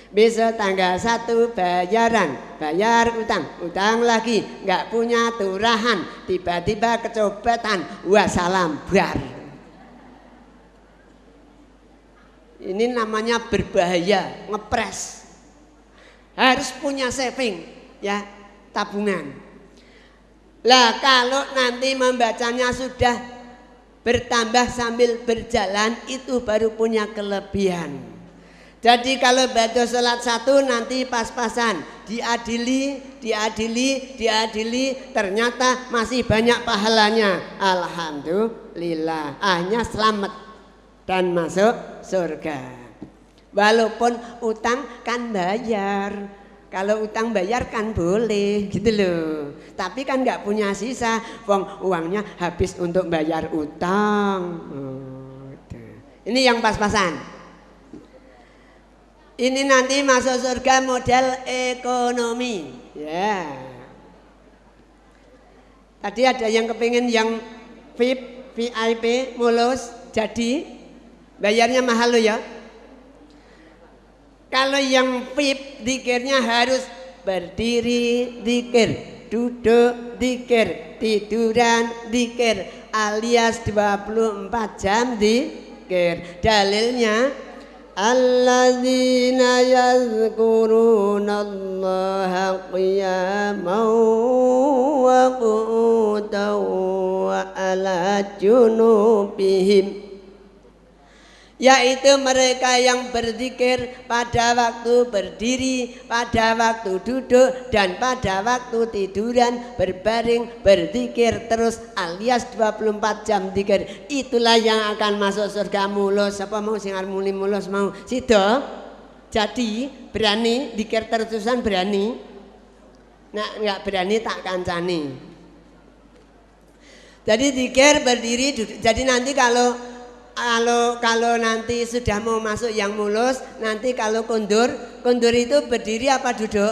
Besok tanggal 1 bayaran, bayar utang lagi, nggak punya turahan, tiba-tiba kecopetan, wassalam, bar. Ini namanya berbahaya, ngepres. Harus punya saving, ya, tabungan. Lah kalau nanti membacanya sudah bertambah sambil berjalan, itu baru punya kelebihan. Jadi kalau baca salat 1 nanti pas-pasan, diadili, ternyata masih banyak pahalanya. Alhamdulillah, hanya selamat dan masuk surga. Walaupun utang kan bayar. Kalau utang bayar kan boleh gitu loh. Tapi kan nggak punya sisa, uangnya habis untuk bayar utang. Gitu. Ini yang pas-pasan. Ini nanti masuk surga model ekonomi. Ya. Tadi ada yang kepingin yang VIP, mulus, jadi bayarnya mahal loh ya. Kalau yang VIP zikirnya harus berdiri zikir, duduk zikir, tiduran zikir, alias 24 jam zikir. Dalilnya alladzina yazkurunallaha qiyaman wa qu'udan wa ala junubihim, yaitu mereka yang berzikir pada waktu berdiri, pada waktu duduk, dan pada waktu tiduran, berbaring, berzikir terus alias 24 jam zikir. Itulah yang akan masuk surga. Mulus, apa mau singar muli mulus mau sido. Jadi berani zikir terusan, berani. Nah, enggak berani tak kancani. Jadi zikir berdiri duduk. Jadi nanti kalau nanti sudah mau masuk yang mulus, nanti kalau kundur itu berdiri apa duduk?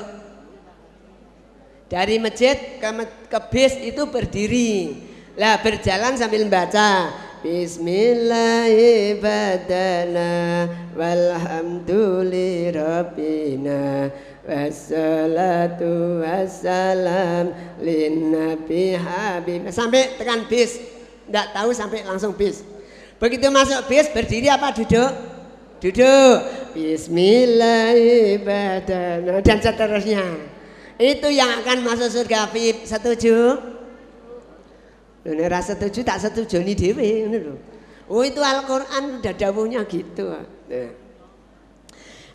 Dari masjid ke bis itu berdiri. Lah berjalan sambil membaca Bismillahirrahmanirrahim walhamdulillahirabbil wassalatu wassalam linnabi habib, sampai tekan bis. Enggak tahu sampai langsung bis. Begitu masuk bis berdiri apa duduk? Duduk. Bismillahirrahmanirrahim dan seterusnya. Itu yang akan masuk surga VIP. Setuju? Nek ora setuju tak setuju ni dhewe ngono lho. Oh itu Al-Qur'an udah dawuhnya gitu.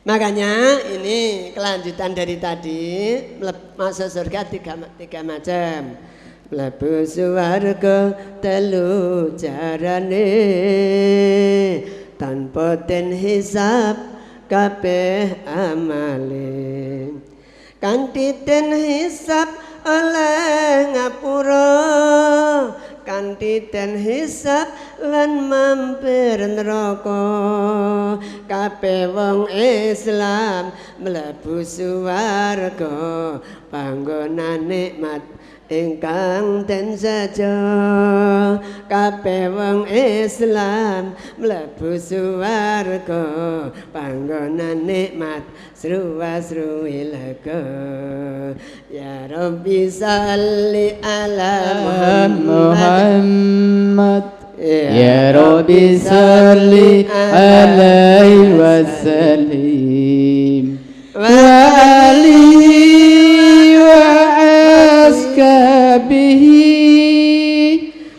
Makanya ini kelanjutan dari tadi, masuk surga tiga macam. Mlebu swarga telu carane tanpa den hisab kabeh amale, kanthi den hisab oleh ngapura, kanthi den hisab lan mampir neraka. Kabeh wong Islam mlebu swarga panggonan nikmat ingkang den saja. Kabeh wong Islam mlebu swarga panggonan nikmat sruwa-sruwi lega. Ya Rabbi sholli ala Muhammad, ya Rabbi sholli alaihi wasallim wa alihi wa ashabihi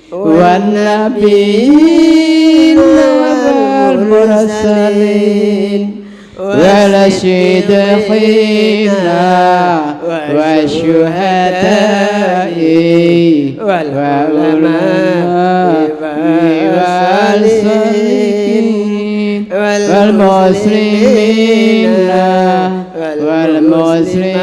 wan nabiyyin wal mursalin والصديقين والشهداء والعلماء والصالحين والمسلمين والمسلمات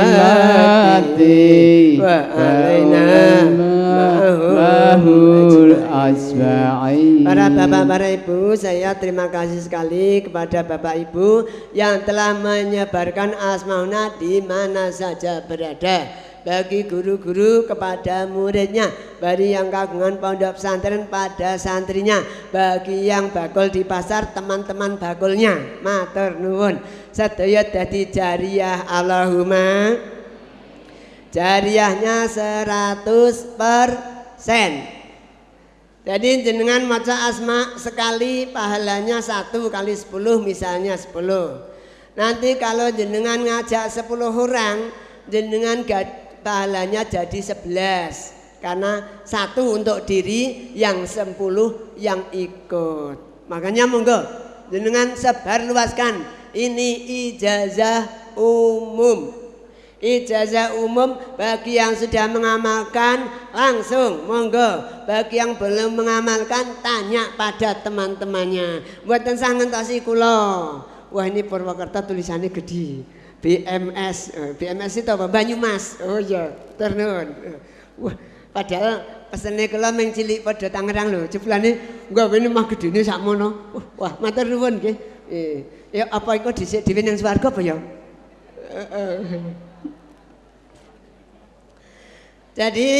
wa'alaihul asma'in. Para bapak, para ibu, saya terima kasih sekali kepada bapak ibu yang telah menyebarkan Asmauna di mana saja berada. Bagi guru-guru kepada muridnya, bagi yang kagungan pondok pesantren pada santrinya, bagi yang bakul di pasar teman-teman bakulnya. Matur nuwun. Sedaya dadi jariyah, Allahumma jariyahnya 100%. Jadi jenengan maca asma sekali pahalanya 1 kali 10 misalnya 10. Nanti kalau jenengan ngajak 10 orang jenengan pahalanya jadi 11 karena 1 untuk diri yang 10 yang ikut. Makanya monggo jenengan sebar luaskan ini ijazah umum. Ijazah umum bagi yang sudah mengamalkan langsung monggo, bagi yang belum mengamalkan tanya pada teman-temannya. Buatan sangen tasi kula. Wah ini Purwokerto tulisannya gede. BMS, BMS itu apa? Banyumas. Oh iya, ternuun. Wah, padahal pesene kula mung cilik padha Tangerang lho. Jeblane nggawe mah gedene sakmono. Wah, matur nuwun nggih. Ya apa iku dhisik dhewe nang swarga apa ya? Jadi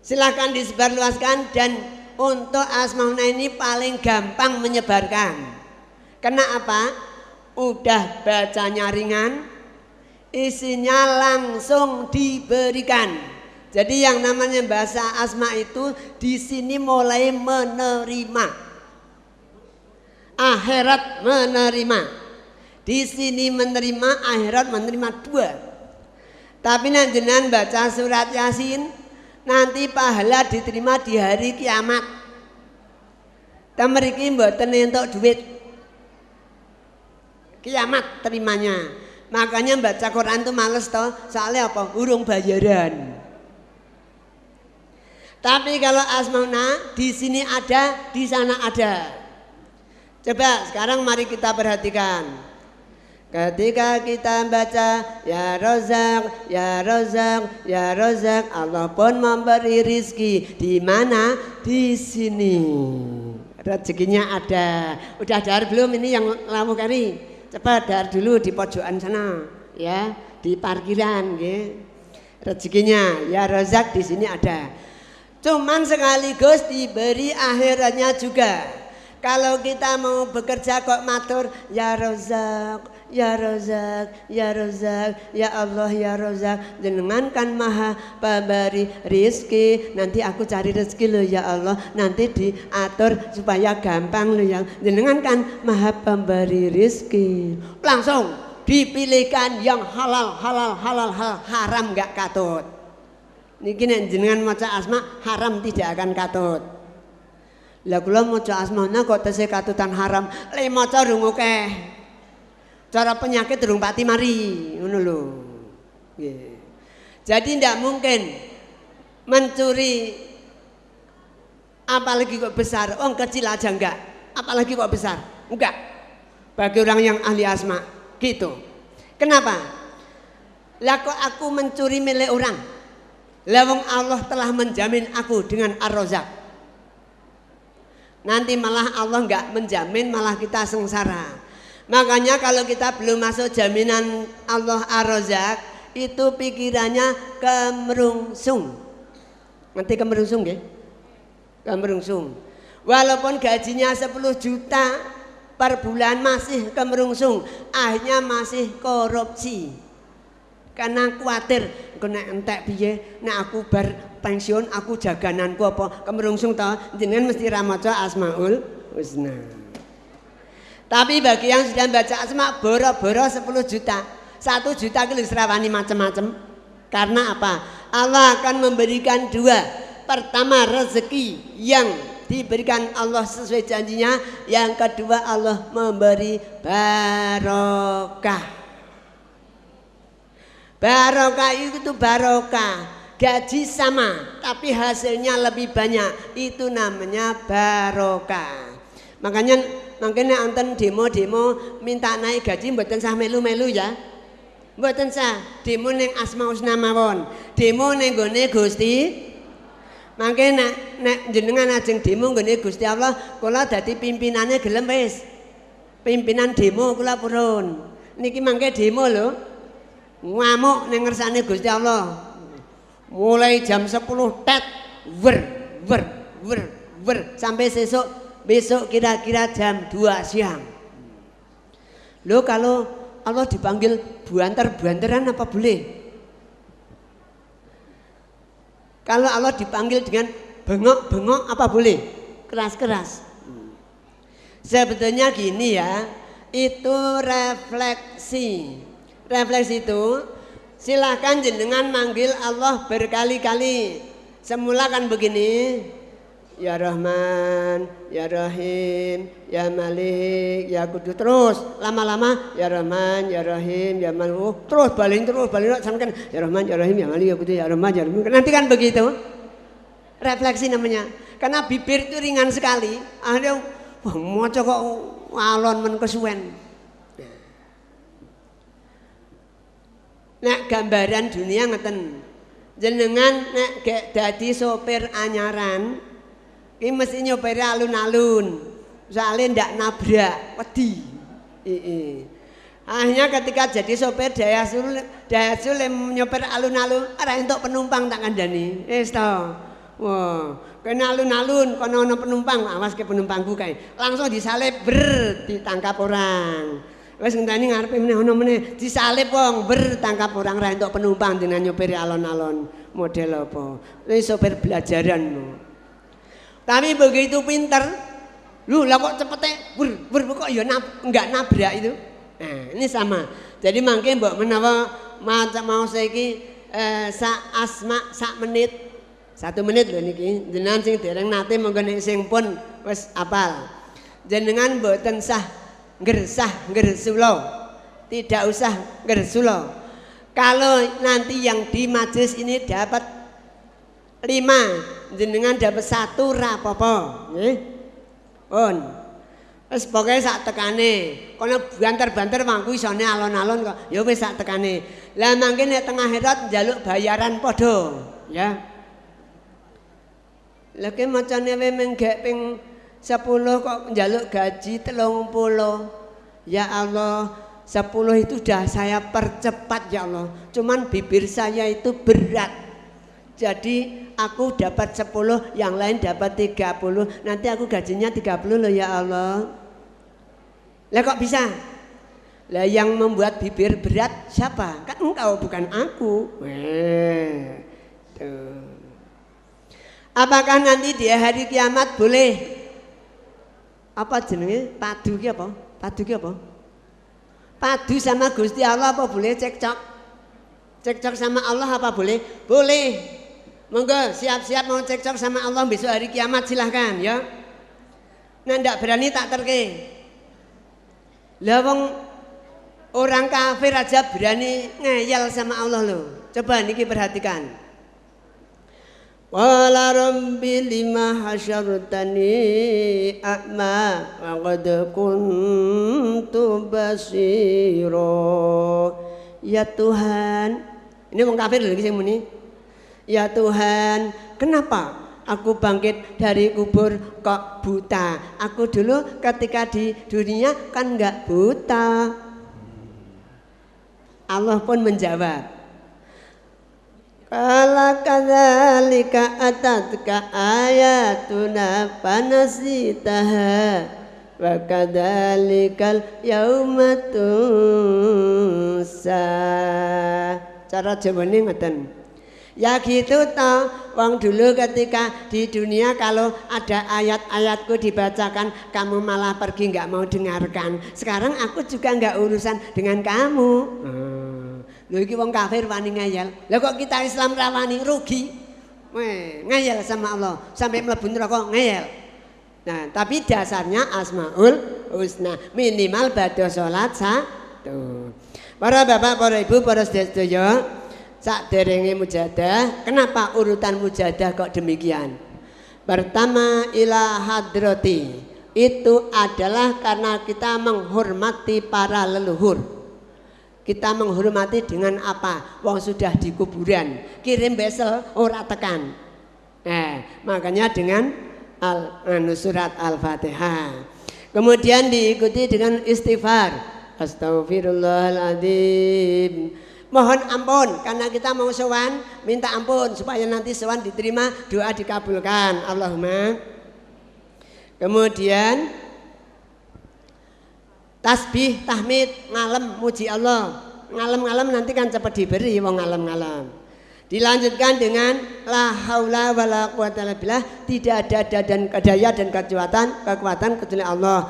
silakan disebarluaskan dan untuk Asmauna ini paling gampang menyebarkan. Karena apa? Udah bacanya ringan, isinya langsung diberikan. Jadi yang namanya bahasa asma itu di sini mulai menerima, akhirat menerima. Di sini menerima, akhirat menerima 2. Tapi nanti jenengan baca surat Yasin nanti pahala diterima di hari kiamat. Mriki mboten entuk duit. Kiamat terimanya. Makanya baca Quran itu males toh, soalnya apa? Urung bayaran. Tapi kalau Asmauna di sini ada, di sana ada. Coba sekarang mari kita perhatikan. Ketika kita baca ya Rozak, ya Rozak, ya Rozak, Allah pun memberi rizki. Di mana? Di sini. Rezekinya ada. Udah dahar belum ini yang lamu kari? Cepat dahar dulu di pojokan sana, ya, di parkiran, ya. Rezekinya ya Rozak di sini ada. Cuman sekaligus diberi akhiratnya juga. Kalau kita mau bekerja kok matur ya Rozak, ya Rozak, ya Rozak, ya Allah ya Rozak, jenengan kan maha pemberi rizki, nanti aku cari rezeki lo ya Allah, nanti diatur supaya gampang lo ya, jenengan kan maha pemberi rizki. Langsung dipilihkan yang halal, halal, halal, halal, haram gak katut. Niki nek jenengan maca asma haram tidak akan katut. Lah kula maca asmauna kok tesih katutan haram, le maca rung akeh. Cara penyakit durung pati mari, ngono lho. Nggih. Jadi ndak mungkin mencuri apalagi kok besar. Oh, kecil aja enggak. Apalagi kok besar. Enggak. Bagi orang yang ahli asma gitu. Kenapa? Lah kok aku mencuri milik orang? Lah wong Allah telah menjamin aku dengan Ar-Razzaq. Nanti malah Allah enggak menjamin, malah kita sengsara. Makanya kalau kita belum masuk jaminan Allah Ar-Razzaq, itu pikirannya kemerungsung. Nanti kemerungsung ya? Kemerungsung. Walaupun gajinya 10 juta per bulan masih kemerungsung, akhirnya masih korupsi. Karena khawatir kena entek piye, nek aku bar pensiun aku jagananku apa kemerungsung ta, jenengan mesti ra maca Asmaul Husna. Tapi bagi yang sudah baca asma boro-boro 10 juta, 1 juta ki wis rawani macam-macam. Karena apa? Allah akan memberikan 2. Pertama rezeki yang diberikan Allah sesuai janjinya. Yang kedua Allah memberi barokah. Barokah itu barokah, gaji sama tapi hasilnya lebih banyak, itu namanya barokah. Makanya anten demo minta naik gaji mboten sah melu-melu ya. Mboten sah, demo ning Asmaul Husna mawon. Demo ning gone Gusti. Mangke nek jenengan ajeng demo nggone Gusti Allah, kula dadi pimpinane gelem wis. Pimpinan demo kula purun. Niki mangke demo lho. Ngamuk ning ngersane Gusti Allah. Mulai jam 10 tet wer sampai besok kira-kira jam 2 siang. Loh kalau Allah dipanggil buanter-buanteran apa boleh? Kalau Allah dipanggil dengan bengok-bengok apa boleh? Keras-keras. Sebetulnya gini ya, itu refleksi. Refleksi itu silahkan jenengan manggil Allah berkali-kali. Semula kan begini, ya Rahman, ya Rahim, ya Malik, ya Kudus. Terus lama-lama ya Rahman, ya Rahim, ya Malik. Terus balik sampai kan ya Rahman, ya Rahim, ya Malik, ya Kudus, ya Rahman, ya Rahim. Nanti kan begitu. Refleksi namanya. Karena bibir itu ringan sekali. Akhirnya mau kok alon men kesuwen. Nek gambaran dunia ngeten. Jenengan nek gek dadi sopir anyaran, iki mesti nyopir alun-alun. Soalnya ndak nabrak, wedi. Akhirnya ketika jadi sopir Dayasul nyopir alun-alun, ora entuk penumpang tak kandhani. Wis to. Wah, kena alun-alun kono ana penumpang, awas ke penumpangku kae. Langsung disalib ditangkap orang. Wes ngenteni ngarepe meneh ono meneh disalib wong bertangkap orang ra entuk penumpang dengan nyopir alon-alon. Model apa? Ini sopir belajaran. Tapi begitu pinter. Lu lah kok cepete kok ya enggak nabrak itu. Nah, ini sama. Jadi mangke mbok menawa mau saiki sak menit. 1 menit lho niki. Jenengan sing dereng nate monggo nek sing pun wis apal. Jenengan mboten sah ngersulo, tidak usah ngersulo. Kalau nanti yang di majelis ini dapat 5, jenengan dapat 1 rapopo, pun. Terus pokoknya sak tekane, kono banter-banter mangku isone alon-alon kok, ya wis sak tekane. Lah mangke nek tengah akhirat njaluk bayaran padha, ya. Lah ki macane menggek ping 10 kok njaluk gaji 30. Ya Allah, 10 itu sudah saya percepat ya Allah. Cuman bibir saya itu berat. Jadi aku dapat 10, yang lain dapat 30. Nanti aku gajinya 30 loh ya Allah. Lah kok bisa? Lah yang membuat bibir berat siapa? Kan engkau bukan aku. Tuh. Apakah nanti di hari kiamat boleh apa jenenge padu ki apa? Padu ki apa? Padu sama Gusti Allah apa boleh cekcok? Cekcok sama Allah apa boleh? Boleh. Monggo siap-siap mau cekcok sama Allah besok hari kiamat silahkan ya. Nah ndak berani tak terke. Lah wong orang kafir aja berani ngeyel sama Allah loh. Coba niki perhatikan. Wala rabbi lima hasyartani a'ma wa qad kuntu basira. Ya Tuhan, ini wong kafir lagi sing muni. Ya Tuhan, kenapa aku bangkit dari kubur kok buta? Aku dulu ketika di dunia kan enggak buta. Allah pun menjawab, kala kadzalika atatka ayatuna fanasitaha wa kadzalikal yauma tunsa. Cara jawane ngoten. Ya gitu toh, wong dulu ketika di dunia kalau ada ayat-ayatku dibacakan kamu malah pergi nggak mau dengarkan. Sekarang aku juga nggak urusan dengan kamu. Lho iki wong kafir wani ngeyel. Lah kok kita Islam rawani rugi? Ngeyel sama Allah sampai mlebu neraka ngeyel. Nah, tapi dasarnya Asmaul Husna, minimal badhe salat satu. Para bapak, para ibu, para sedaya, sakderenge mujadah, kenapa urutan mujadah kok demikian? Pertama, ila hadrati, itu adalah karena kita menghormati para leluhur. Kita menghormati dengan apa? Wong sudah di kuburan, kirim besel ora tekan. Makanya dengan surat Al-Fatihah. Kemudian diikuti dengan istighfar. Astaghfirullahaladzim. Mohon ampun karena kita mau sowan, minta ampun supaya nanti sowan diterima, doa dikabulkan. Allahumma. Kemudian tasbih, tahmid, ngalem, muji Allah. Ngalem-ngalem nanti kan cepat diberi wong ngalem-ngalem. Dilanjutkan dengan la haula wala quwata illa billah, tidak ada dan daya dan kekuatan kecuali Allah.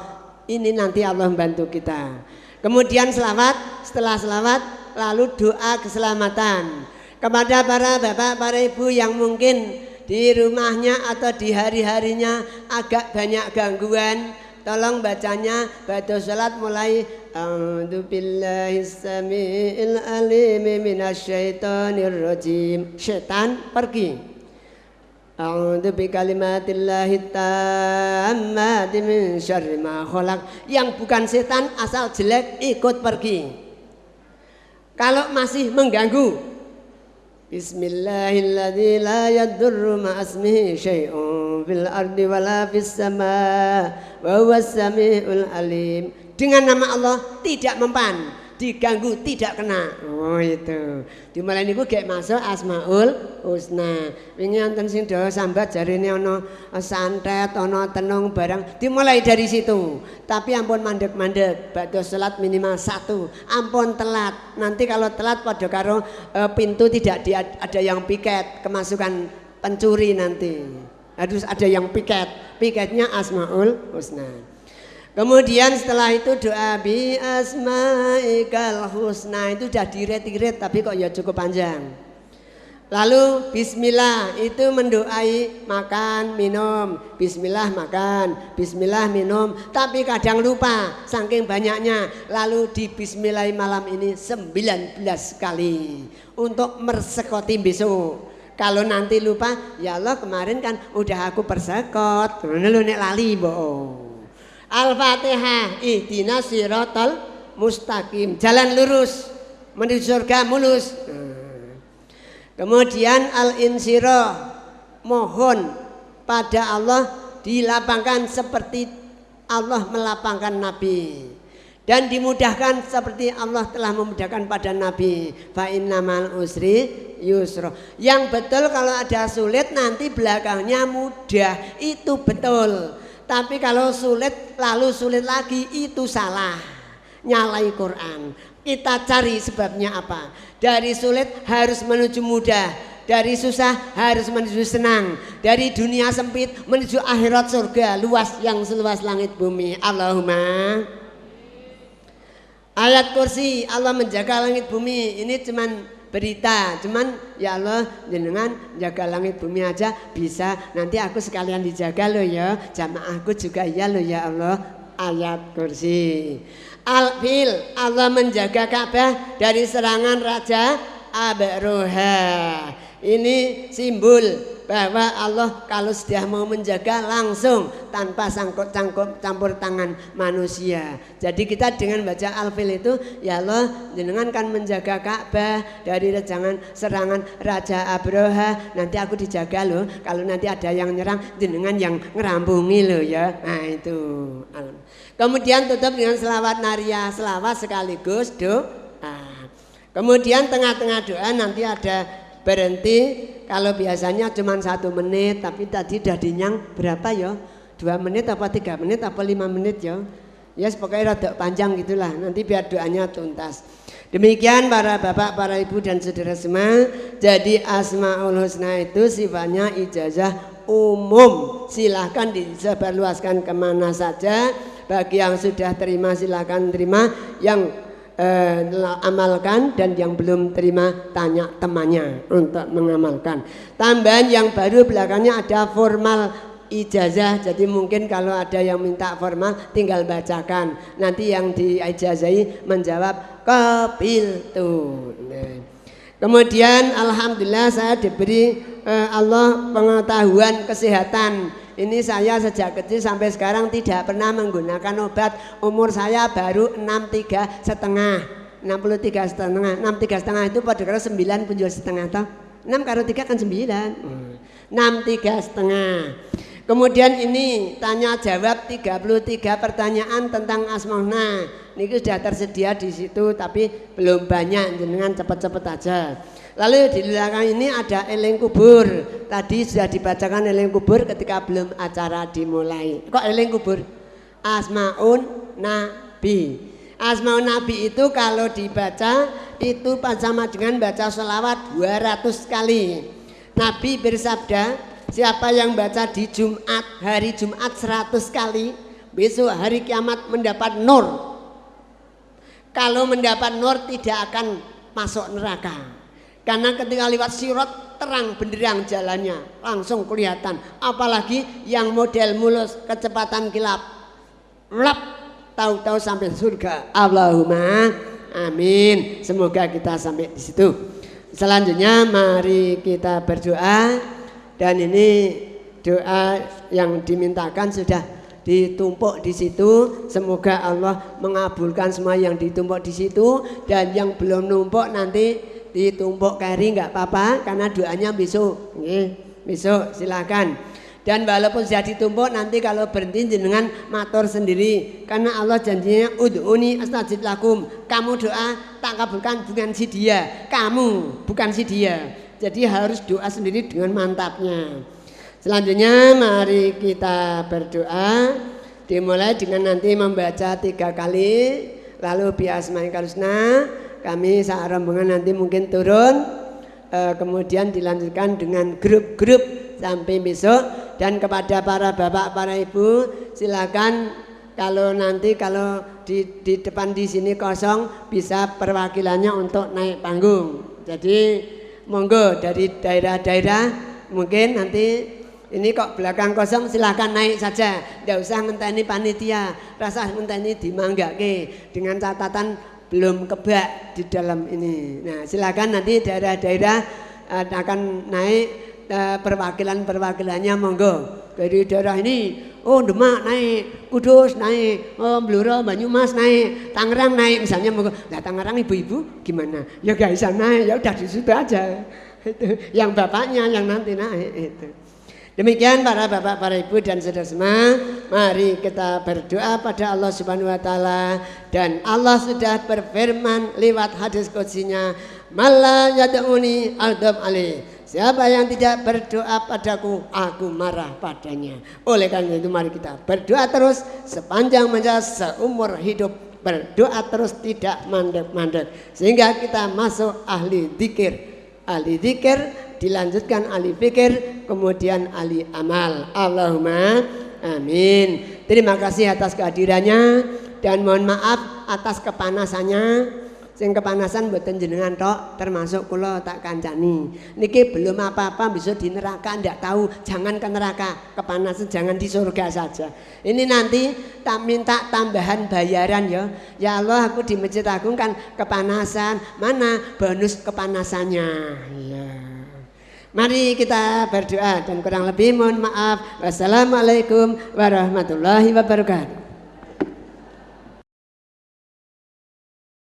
Ini nanti Allah membantu kita. Kemudian selawat, setelah selawat lalu doa keselamatan kepada para bapak, para ibu yang mungkin di rumahnya atau di hari-harinya agak banyak gangguan. Tolong bacanya pada salat mulai a'udzu billahis samiil alim minasyaitonir rajim. Setan pergi. A'udzu bikalimatillahi tammati min syarri ma khalaq. Yang bukan setan asal jelek ikut pergi. Kalau masih mengganggu, Bismillahilladzi la yadurru ma'asmihi syai'un fil ardi wala fis sama wa huwas samiul alim. Dengan nama Allah tidak mempan, diganggu tidak kena. Oh itu. Dimulai niku gek masuk Asmaul Husna. Wingi wonten sing do sambat jarine ana santet, ana tenung barang. Dimulai dari situ. Tapi ampun mandek-mandek, badhe salat minimal 1. Ampun telat. Nanti kalau telat pada karo pintu tidak ada yang piket, kemasukan pencuri nanti. Harus ada yang piket. Piketnya Asmaul Husna. Kemudian setelah itu doa bi asma'ikal husna, itu sudah diret-iret tapi kok ya cukup panjang. Lalu bismillah itu mendoai makan minum, bismillah makan, bismillah minum, tapi kadang lupa saking banyaknya. Lalu di bismillah malam ini 19 kali untuk mersekoti besok. Kalau nanti lupa, ya Allah kemarin kan udah aku persekot, lu nek lali bohong. Al-Fatihah, ihdinas siratal mustaqim, jalan lurus menuju surga mulus. Kemudian al-insyirah, mohon pada Allah dilapangkan seperti Allah melapangkan Nabi, dan dimudahkan seperti Allah telah memudahkan pada Nabi. Fa innamal usri yusra. Yang betul kalau ada sulit nanti belakangnya mudah, itu betul. Tapi kalau sulit lalu sulit lagi, itu salah, nyalai Quran. Kita cari sebabnya apa. Dari sulit harus menuju mudah, dari susah harus menuju senang, dari dunia sempit menuju akhirat surga luas yang seluas langit bumi. Allahumma. Ayat kursi, Allah menjaga langit bumi, ini cuman berita, cuman ya Allah jenengan jaga langit bumi aja bisa, nanti aku sekalian dijaga loh ya, jamaahku juga ya loh ya Allah. Ayat kursi. Al-Fil, Allah menjaga Ka'bah dari serangan Raja Abroha. Ini simbol bahwa Allah kalau sudah mau menjaga langsung tanpa campur tangan manusia. Jadi kita dengan baca Al-Fil itu, ya Allah jenengan kan menjaga Ka'bah dari serangan Raja Abroha. Nanti aku dijaga loh, kalau nanti ada yang nyerang jenengan yang ngerampungi loh ya. Nah itu. Kemudian tutup dengan selawat nariyah, selawat sekaligus doa. Kemudian tengah-tengah doa nanti ada berhenti. Kalau biasanya cuma 1 menit, tapi tadi udah dinyang berapa ya? 2 menit apa 3 menit apa 5 menit ya? Ya pokoknya rada panjang gitulah, nanti biar doanya tuntas. Demikian para bapak, para ibu dan saudara semua. Jadi Asmaul Husna itu sifatnya ijazah umum, silahkan disebarluaskan kemana saja. Bagi yang sudah terima silahkan terima, yang amalkan, dan yang belum terima tanya temannya untuk mengamalkan. Tambahan yang baru belakangnya ada formal ijazah, jadi mungkin kalau ada yang minta formal tinggal bacakan, nanti yang diijazahi menjawab qabiltu. Kemudian alhamdulillah saya diberi Allah pengetahuan kesehatan. Ini saya sejak kecil sampai sekarang tidak pernah menggunakan obat. Umur saya baru 63,5. 63,5 itu pada kira 9 punjul setengah toh. 6 karo 3 kan 9. 63,5. Kemudian ini tanya jawab 33 pertanyaan tentang Asmaul-Husna. Ini sudah tersedia di situ tapi belum banyak, jenengan cepet-cepet aja. Lalu di belakang ini ada eling kubur. Tadi sudah dibacakan eling kubur ketika belum acara dimulai. Kok eling kubur? Asmaun Nabi. Asmaun Nabi itu kalau dibaca itu sama dengan baca sholawat 200 kali. Nabi bersabda, siapa yang baca di Jumat, hari Jumat 100 kali, besok hari kiamat mendapat nur. Kalau mendapat nur tidak akan masuk neraka. Karena ketika lewat sirat terang benderang jalannya, langsung kelihatan. Apalagi yang model mulus kecepatan kilap, lap, tahu-tahu sampai surga. Allahumma amin. Semoga kita sampai di situ. Selanjutnya mari kita berdoa. Dan ini doa yang dimintakan sudah ditumpuk di situ. Semoga Allah mengabulkan semua yang ditumpuk di situ, dan yang belum numpuk nanti ditumpuk kari nggak apa-apa karena doanya besok. Besok silakan. Dan walaupun sudah ditumpuk nanti kalau berhenti jenengan matur sendiri, karena Allah janjinya ud'uni astajib lakum. Kamu doa tak kabulkan bukan si dia, kamu bukan si dia. Jadi harus doa sendiri dengan mantapnya. Selanjutnya mari kita berdoa. Dimulai dengan nanti membaca 3 kali, lalu bi asmaikal husna. Kami saat rombongan nanti mungkin turun, kemudian dilanjutkan dengan grup-grup sampai besok. Dan kepada para bapak, para ibu, silakan kalau nanti kalau di depan di sini kosong bisa perwakilannya untuk naik panggung. Jadi monggo dari daerah-daerah mungkin nanti ini kok belakang kosong silahkan naik saja, tidak usah ngenteni panitia, rasa ngenteni dimanggake dengan catatan belum kebak di dalam ini. Nah silahkan nanti daerah-daerah akan naik perwakilannya monggo dari daerah ini. Oh Demak naik, Kudus naik, oh Blora, Banyumas naik, Tangerang naik misalnya monggo. Nah Tangerang ibu-ibu gimana? Ya gak bisa naik, ya udah di situ aja. Itu yang bapaknya yang nanti naik itu. Demikian para bapak, para ibu dan saudara semua, mari kita berdoa pada Allah Subhanahu wa taala. Dan Allah sudah berfirman lewat hadis qudsinya, "Malla yad'uni ardab alaih." Siapa yang tidak berdoa padaku, aku marah padanya. Oleh karena itu mari kita berdoa terus sepanjang masa seumur hidup. Berdoa terus tidak mandek-mandek sehingga kita masuk ahli dzikir. Ahli dzikir dilanjutkan ahli fikir, kemudian ahli amal. Allahumma amin. Terima kasih atas kehadirannya dan mohon maaf atas kepanasannya. Sing kepanasan mboten jenengan tok, termasuk kula tak kancani. Niki belum apa-apa bisa di neraka, ndak tahu, jangan ke neraka. Kepanasan jangan di surga saja. Ini nanti tak minta tambahan bayaran ya. Ya Allah, aku di Masjid Agung kan kepanasan, mana bonus kepanasannya. Ya. Mari kita berdoa dan kurang lebih mohon maaf. Wassalamualaikum warahmatullahi wabarakatuh.